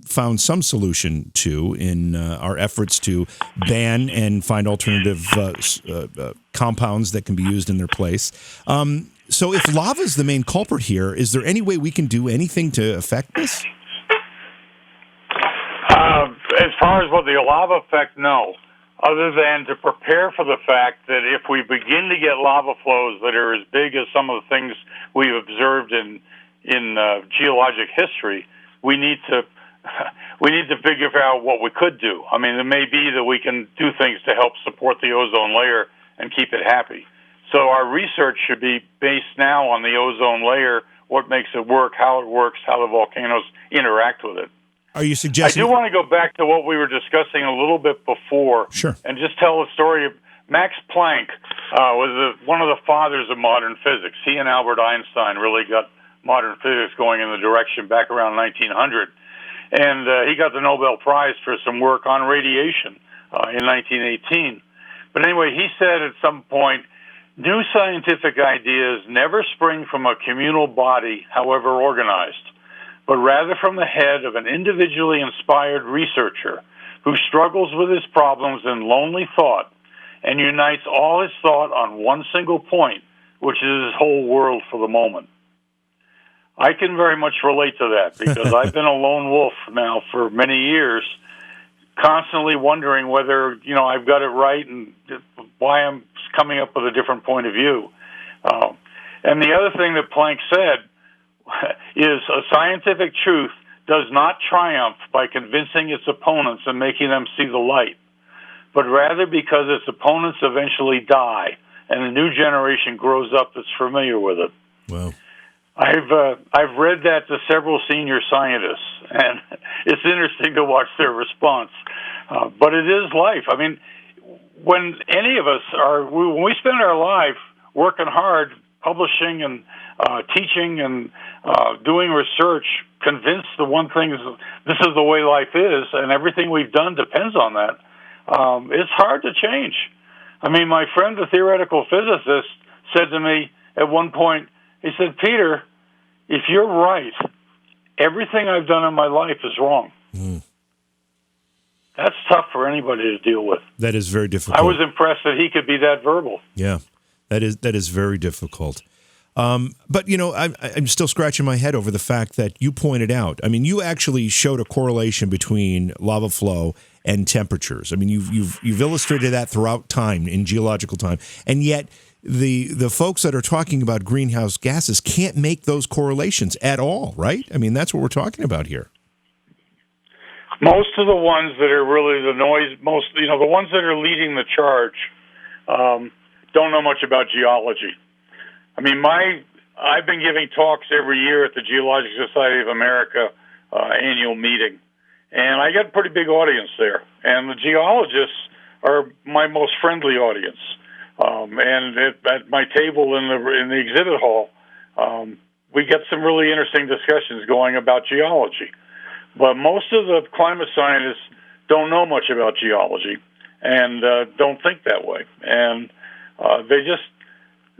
found some solution to in our efforts to ban and find alternative compounds that can be used in their place. So if lava is the main culprit here, is there any way we can do anything to affect this? As far as what the lava effect, no. Other than to prepare for the fact that if we begin to get lava flows that are as big as some of the things we've observed in geologic history, we need to figure out what we could do. I mean, it may be that we can do things to help support the ozone layer and keep it happy. So our research should be based now on the ozone layer, what makes it work, how it works, how the volcanoes interact with it. Are you suggesting? I do want to go back to what we were discussing a little bit before, and just tell a story of Max Planck. Was one of the fathers of modern physics. He and Albert Einstein really got modern physics going in the direction back around 1900. And he got the Nobel Prize for some work on radiation in 1918. But anyway, he said at some point, new scientific ideas never spring from a communal body, however organized, but rather from the head of an individually inspired researcher who struggles with his problems in lonely thought and unites all his thought on one single point, which is his whole world for the moment. I can very much relate to that because I've been a lone wolf now for many years, constantly wondering whether, I've got it right and why I'm coming up with a different point of view. And the other thing that Planck said is a scientific truth does not triumph by convincing its opponents and making them see the light, but rather because its opponents eventually die and a new generation grows up that's familiar with it. Wow. I've read that to several senior scientists, and it's interesting to watch their response. But it is life. I mean, when any of us when we spend our life working hard, publishing and teaching and doing research, convinced the one thing is this is the way life is, and everything we've done depends on that. It's hard to change. I mean, my friend, the theoretical physicist, said to me at one point, he said, Peter, if you're right, everything I've done in my life is wrong. Mm. That's tough for anybody to deal with. That is very difficult. I was impressed that he could be that verbal. Yeah, that is very difficult. But, I'm still scratching my head over the fact that you pointed out, I mean, you actually showed a correlation between lava flow and temperatures. I mean, you've illustrated that throughout time, in geological time, and yet the folks that are talking about greenhouse gases can't make those correlations at all, right? I mean, that's what we're talking about here. Most of the ones that are really the ones that are leading the charge don't know much about geology. I mean, I've been giving talks every year at the Geologic Society of America annual meeting, and I get a pretty big audience there. And the geologists are my most friendly audience. And at my table in the exhibit hall, we get some really interesting discussions going about geology. But most of the climate scientists don't know much about geology and don't think that way. And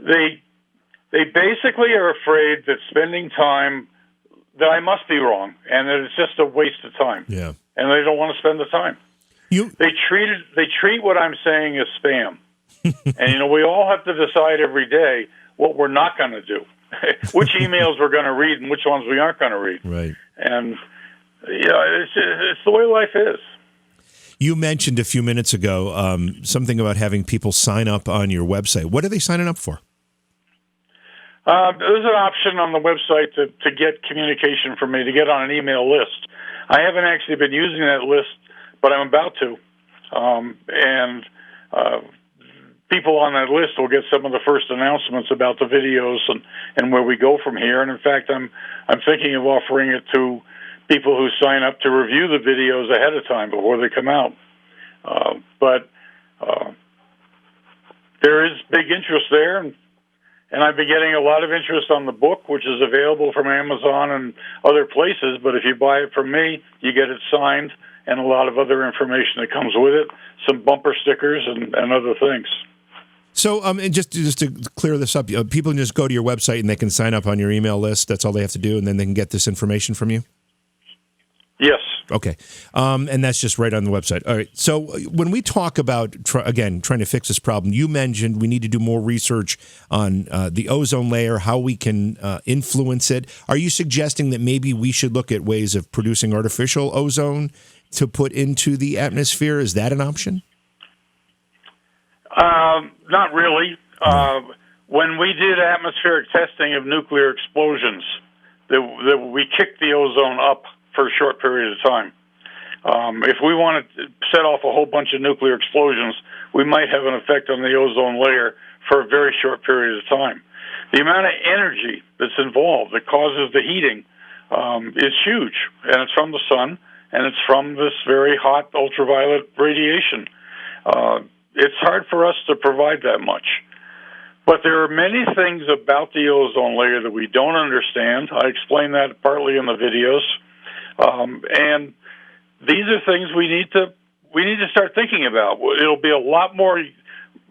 they basically are afraid that spending time, that I must be wrong, and that it's just a waste of time. Yeah. And they don't want to spend the time. They treat what I'm saying as spam. And, we all have to decide every day what we're not going to do, which emails we're going to read and which ones we aren't going to read. Right. And It's the way life is. You mentioned a few minutes ago something about having people sign up on your website. What are they signing up for? There's an option on the website to get communication from me, to get on an email list. I haven't actually been using that list, but I'm about to. And people on that list will get some of the first announcements about the videos and where we go from here. And in fact, I'm thinking of offering it to people who sign up to review the videos ahead of time before they come out. But there is big interest there, and I've been getting a lot of interest on the book, which is available from Amazon and other places. But if you buy it from me, you get it signed and a lot of other information that comes with it, some bumper stickers and other things. So, and just to clear this up, people can just go to your website and they can sign up on your email list. That's all they have to do, and then they can get this information from you? Yes. Okay. And that's just right on the website. All right. So when we talk about, trying to fix this problem, you mentioned we need to do more research on the ozone layer, how we can influence it. Are you suggesting that maybe we should look at ways of producing artificial ozone to put into the atmosphere? Is that an option? Not really. When we did atmospheric testing of nuclear explosions, we kicked the ozone up for a short period of time. If we want to set off a whole bunch of nuclear explosions, we might have an effect on the ozone layer for a very short period of time. The amount of energy that's involved that causes the heating is huge, and it's from the sun, and it's from this very hot ultraviolet radiation. It's hard for us to provide that much. But there are many things about the ozone layer that we don't understand. I explain that partly in the videos. And these are things we need to start thinking about. It'll be a lot more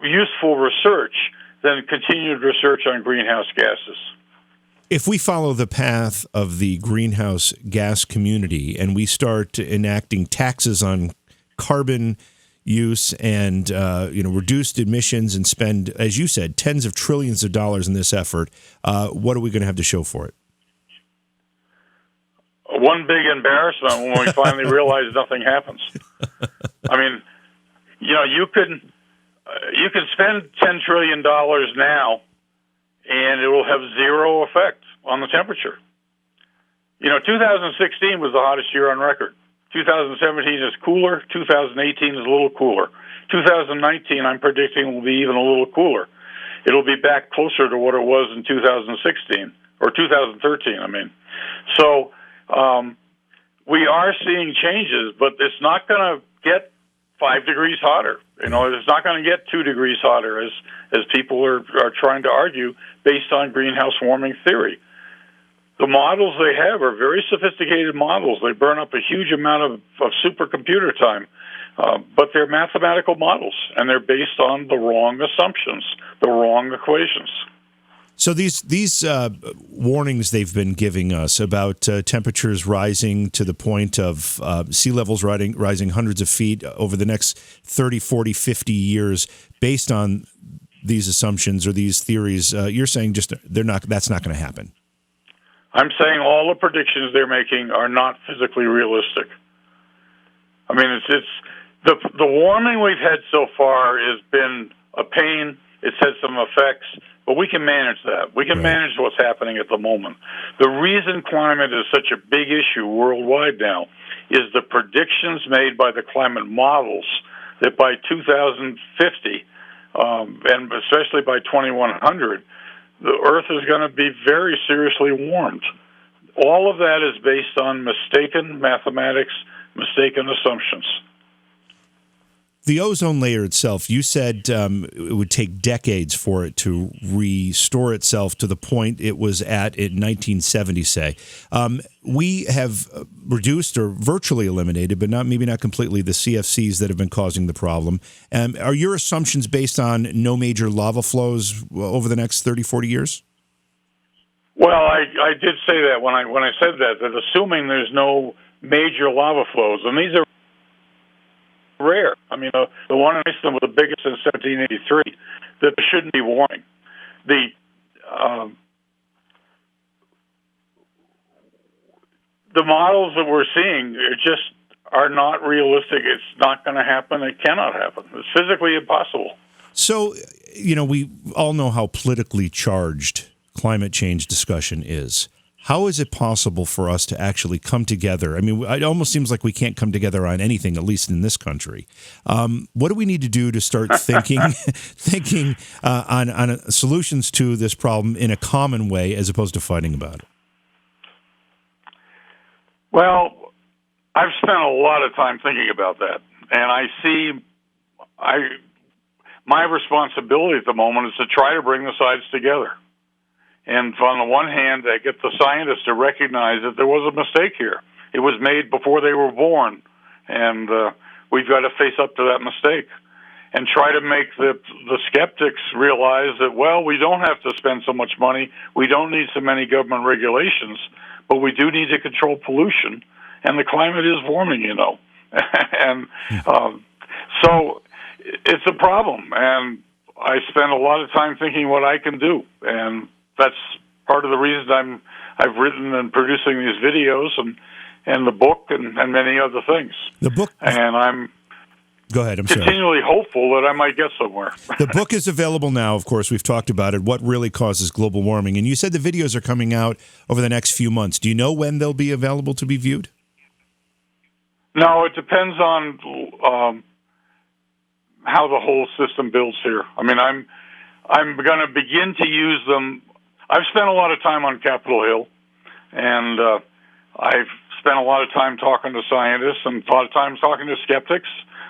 useful research than continued research on greenhouse gases. If we follow the path of the greenhouse gas community and we start enacting taxes on carbon use and reduced emissions and spend, as you said, tens of trillions of dollars in this effort, what are we going to have to show for it? One big embarrassment when we finally realize nothing happens. I mean, you can spend $10 trillion now, and it will have zero effect on the temperature. 2016 was the hottest year on record. 2017 is cooler. 2018 is a little cooler. 2019, I'm predicting, will be even a little cooler. It'll be back closer to what it was in 2016, or 2013, I mean. So we are seeing changes, but it's not going to get 5 degrees hotter. It's not going to get 2 degrees hotter, as people are trying to argue, based on greenhouse warming theory. The models they have are very sophisticated models. They burn up a huge amount of supercomputer time, but they're mathematical models, and they're based on the wrong assumptions, the wrong equations. So these warnings they've been giving us about temperatures rising to the point of sea levels rising hundreds of feet over the next 30, 40, 50 years, based on these assumptions or these theories, you're saying that's not going to happen? I'm saying all the predictions they're making are not physically realistic. I mean, it's the warming we've had so far has been a pain. It's had some effects, but we can manage that. We can manage what's happening at the moment. The reason climate is such a big issue worldwide now is the predictions made by the climate models that by 2050, and especially by 2100, the Earth is going to be very seriously warmed. All of that is based on mistaken mathematics, mistaken assumptions. The ozone layer itself, you said it would take decades for it to restore itself to the point it was at in 1970, say. We have reduced or virtually eliminated, but maybe not completely, the CFCs that have been causing the problem. Are your assumptions based on no major lava flows over the next 30, 40 years? Well, I did say that when I said that assuming there's no major lava flows, and these are rare. I mean, the one in Iceland was the biggest in 1783. That there shouldn't be warning. The the models that we're seeing are not realistic. It's not going to happen. It cannot happen. It's physically impossible. So, we all know how politically charged climate change discussion is. How is it possible for us to actually come together? I mean, it almost seems like we can't come together on anything, at least in this country. What do we need to do to start thinking on solutions to this problem in a common way as opposed to fighting about it? Well, I've spent a lot of time thinking about that, and my responsibility at the moment is to try to bring the sides together. And on the one hand, I get the scientists to recognize that there was a mistake here. It was made before they were born, and we've got to face up to that mistake and try to make the skeptics realize that, well, we don't have to spend so much money, we don't need so many government regulations, but we do need to control pollution, and the climate is warming, and so it's a problem, and I spend a lot of time thinking what I can do, and that's part of the reason I've written and producing these videos and the book and many other things. The book, and I'm go ahead. I'm continually hopeful that I might get somewhere. The book is available now. Of course, we've talked about it. What really causes global warming? And you said the videos are coming out over the next few months. Do you know when they'll be available to be viewed? No, it depends on how the whole system builds here. I mean, I'm going to begin to use them. I've spent a lot of time on Capitol Hill, and I've spent a lot of time talking to scientists and a lot of time talking to skeptics.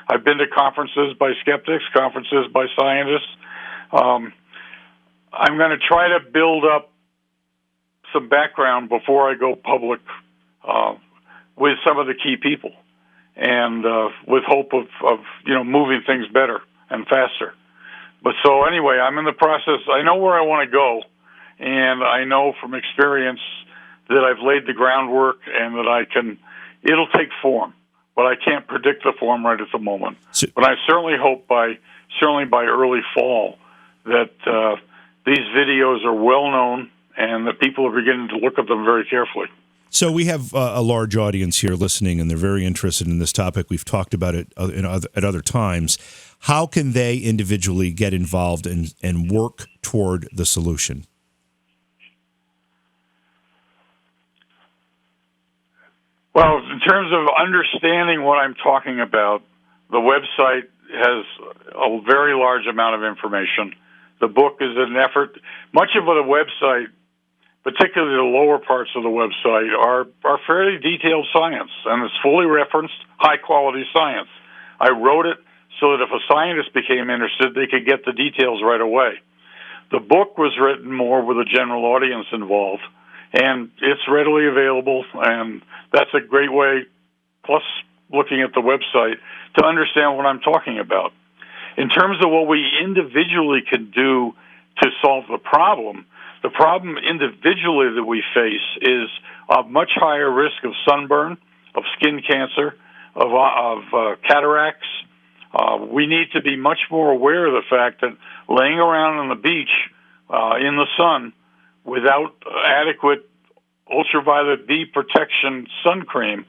I've been to conferences by skeptics, conferences by scientists. I'm going to try to build up some background before I go public with some of the key people, and with hope of moving things better and faster. But so anyway, I'm in the process. I know where I want to go, and I know from experience that I've laid the groundwork and that it'll take form, but I can't predict the form right at the moment. But I certainly hope by early fall that these videos are well known and that people are beginning to look at them very carefully. So we have a large audience here listening, and they're very interested in this topic. We've talked about it at other times. How can they individually get involved and work toward the solution? Well, in terms of understanding what I'm talking about, the website has a very large amount of information. The book is an effort. Much of the website, particularly the lower parts of the website, are fairly detailed science, and it's fully referenced, high-quality science. I wrote it so that if a scientist became interested, they could get the details right away. The book was written more with a general audience involved, and it's readily available, and that's a great way, plus looking at the website, to understand what I'm talking about. In terms of what we individually can do to solve the problem individually that we face is a much higher risk of sunburn, of skin cancer, of cataracts. We need to be much more aware of the fact that laying around on the beach in the sun without adequate ultraviolet B protection sun cream,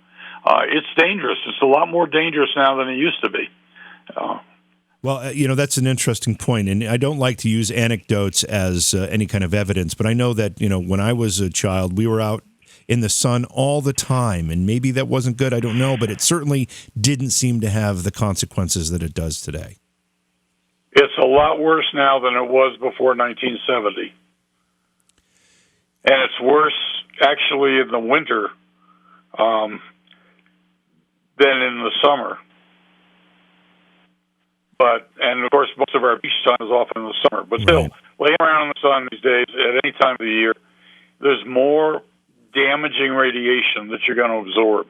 it's dangerous. It's a lot more dangerous now than it used to be. Well, that's an interesting point, and I don't like to use anecdotes as any kind of evidence, but I know that, when I was a child, we were out in the sun all the time, and maybe that wasn't good, I don't know, but it certainly didn't seem to have the consequences that it does today. It's a lot worse now than it was before 1970. And it's worse, actually, in the winter than in the summer. And of course, most of our beach time is often in the summer. But still, laying around in the sun these days, at any time of the year, there's more damaging radiation that you're going to absorb.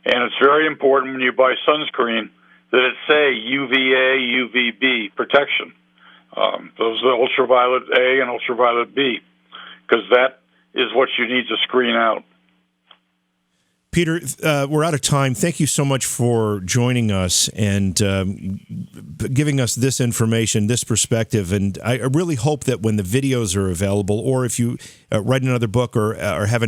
And it's very important when you buy sunscreen that it say UVA, UVB protection. Those are ultraviolet A and ultraviolet B, because that is what you need to screen out. Peter, we're out of time. Thank you so much for joining us and giving us this information, this perspective. And I really hope that when the videos are available, or if you write another book or have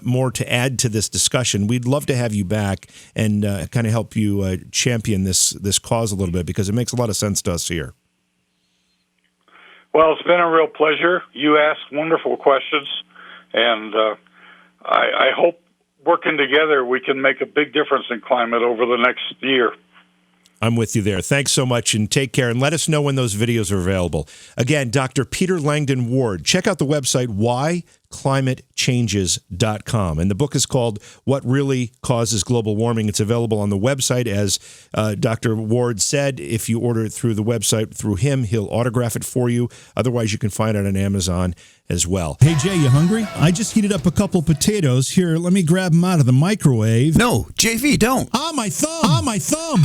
more to add to this discussion, we'd love to have you back and kind of help you champion this cause a little bit, because it makes a lot of sense to us here. Well, it's been a real pleasure. You asked wonderful questions, and I hope working together we can make a big difference in climate over the next year. I'm with you there. Thanks so much, and take care. And let us know when those videos are available. Again, Dr. Peter Langdon Ward. Check out the website, whyclimatechanges.com. And the book is called What Really Causes Global Warming. It's available on the website. As Dr. Ward said, if you order it through the website, through him, he'll autograph it for you. Otherwise, you can find it on Amazon as well. Hey, Jay, you hungry? I just heated up a couple potatoes. Here, let me grab them out of the microwave. No, JV, don't. Ah, my thumb! Ah, my thumb!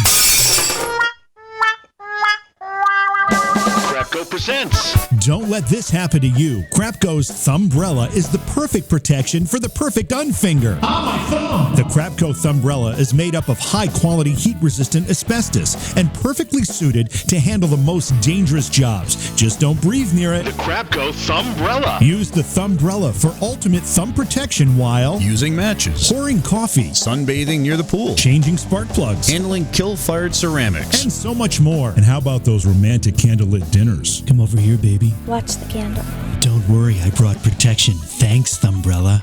Crapco presents. Don't let this happen to you. Crapco's Thumbrella is the perfect protection for the perfect unfinger. Ah, my thumb! The Crapco Thumbrella is made up of high-quality, heat-resistant asbestos and perfectly suited to handle the most dangerous jobs. Just don't breathe near it. The Crapco Thumbrella. Use the Thumbrella for ultimate thumb protection while Using matches, pouring coffee, sunbathing near the pool, changing spark plugs, handling kill-fired ceramics. and so much more. And how about those romantic candlelit dinners? Come over here, baby. Watch the candle. Don't worry, I brought protection. Thanks, Thumbrella.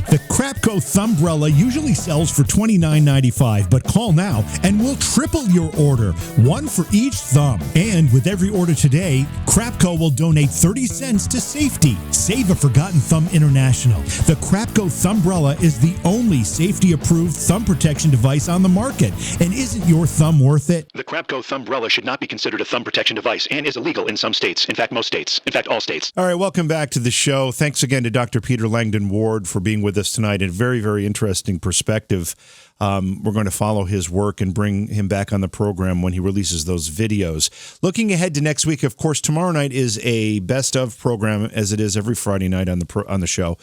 The Crapco Thumbrella usually sells for $29.95, but call now and we'll triple your order, one for each thumb. And with every order today, Crapco will donate 30 cents to safety. Save a Forgotten Thumb International. The Crapco Thumbrella is the only safety-approved thumb protection device on the market. And isn't your thumb worth it? The Crapco Thumbrella should not be considered a thumb protection device and is illegal in some states. In fact, most states. In fact, all states. All right, welcome back to the show. Thanks again to Dr. Peter Langdon Ward for being with us tonight. A very, very interesting perspective. We're going to follow his work and bring him back on the program when he releases those videos. Looking ahead to next week, of course, tomorrow night is a best of program, as it is every Friday night on the show.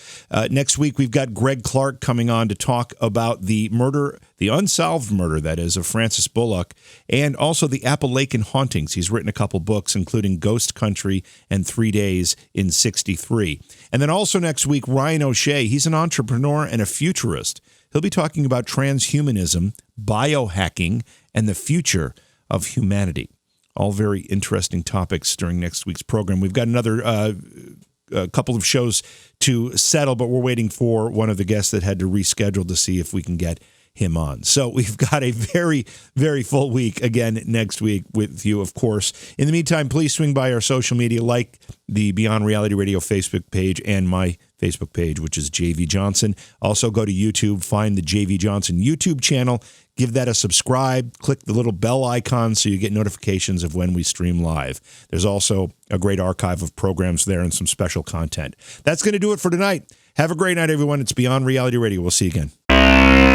Next week, we've got Greg Clark coming on to talk about the murder, the unsolved murder, that is, of Francis Bullock, and also the Appalachian hauntings. He's written a couple books, including Ghost Country and 3 Days in 63. And then also next week, Ryan O'Shea. He's an entrepreneur and a futurist. He'll be talking about transhumanism, biohacking, and the future of humanity. All very interesting topics during next week's program. We've got another a couple of shows to settle, but we're waiting for one of the guests that had to reschedule to see if we can get him on. So we've got a very, very full week again next week with you, of course. In the meantime, please swing by our social media, like the Beyond Reality Radio Facebook page and my Facebook page, which is JV Johnson. Also go to YouTube, find the JV Johnson YouTube channel, give that a subscribe, click the little bell icon so you get notifications of when we stream live. There's also a great archive of programs there and some special content. That's going to do it for tonight. Have a great night, everyone. It's Beyond Reality Radio. We'll see you again.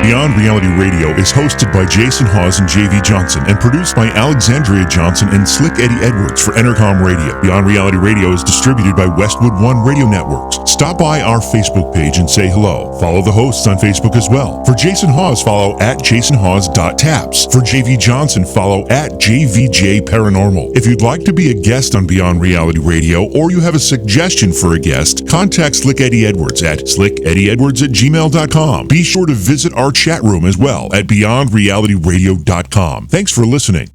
Beyond Reality Radio is hosted by Jason Hawes and JV Johnson and produced by Alexandria Johnson and Slick Eddie Edwards for Entercom Radio. Beyond Reality Radio is distributed by Westwood One Radio Networks. Stop by our Facebook page and say hello. Follow the hosts on Facebook as well. For Jason Hawes, follow at jasonhawes.taps. For JV Johnson, follow at JVJ Paranormal. If you'd like to be a guest on Beyond Reality Radio or you have a suggestion for a guest, contact Slick Eddie Edwards at slickeddieedwards@gmail.com. Be sure to visit our chat room as well at beyondrealityradio.com. Thanks for listening.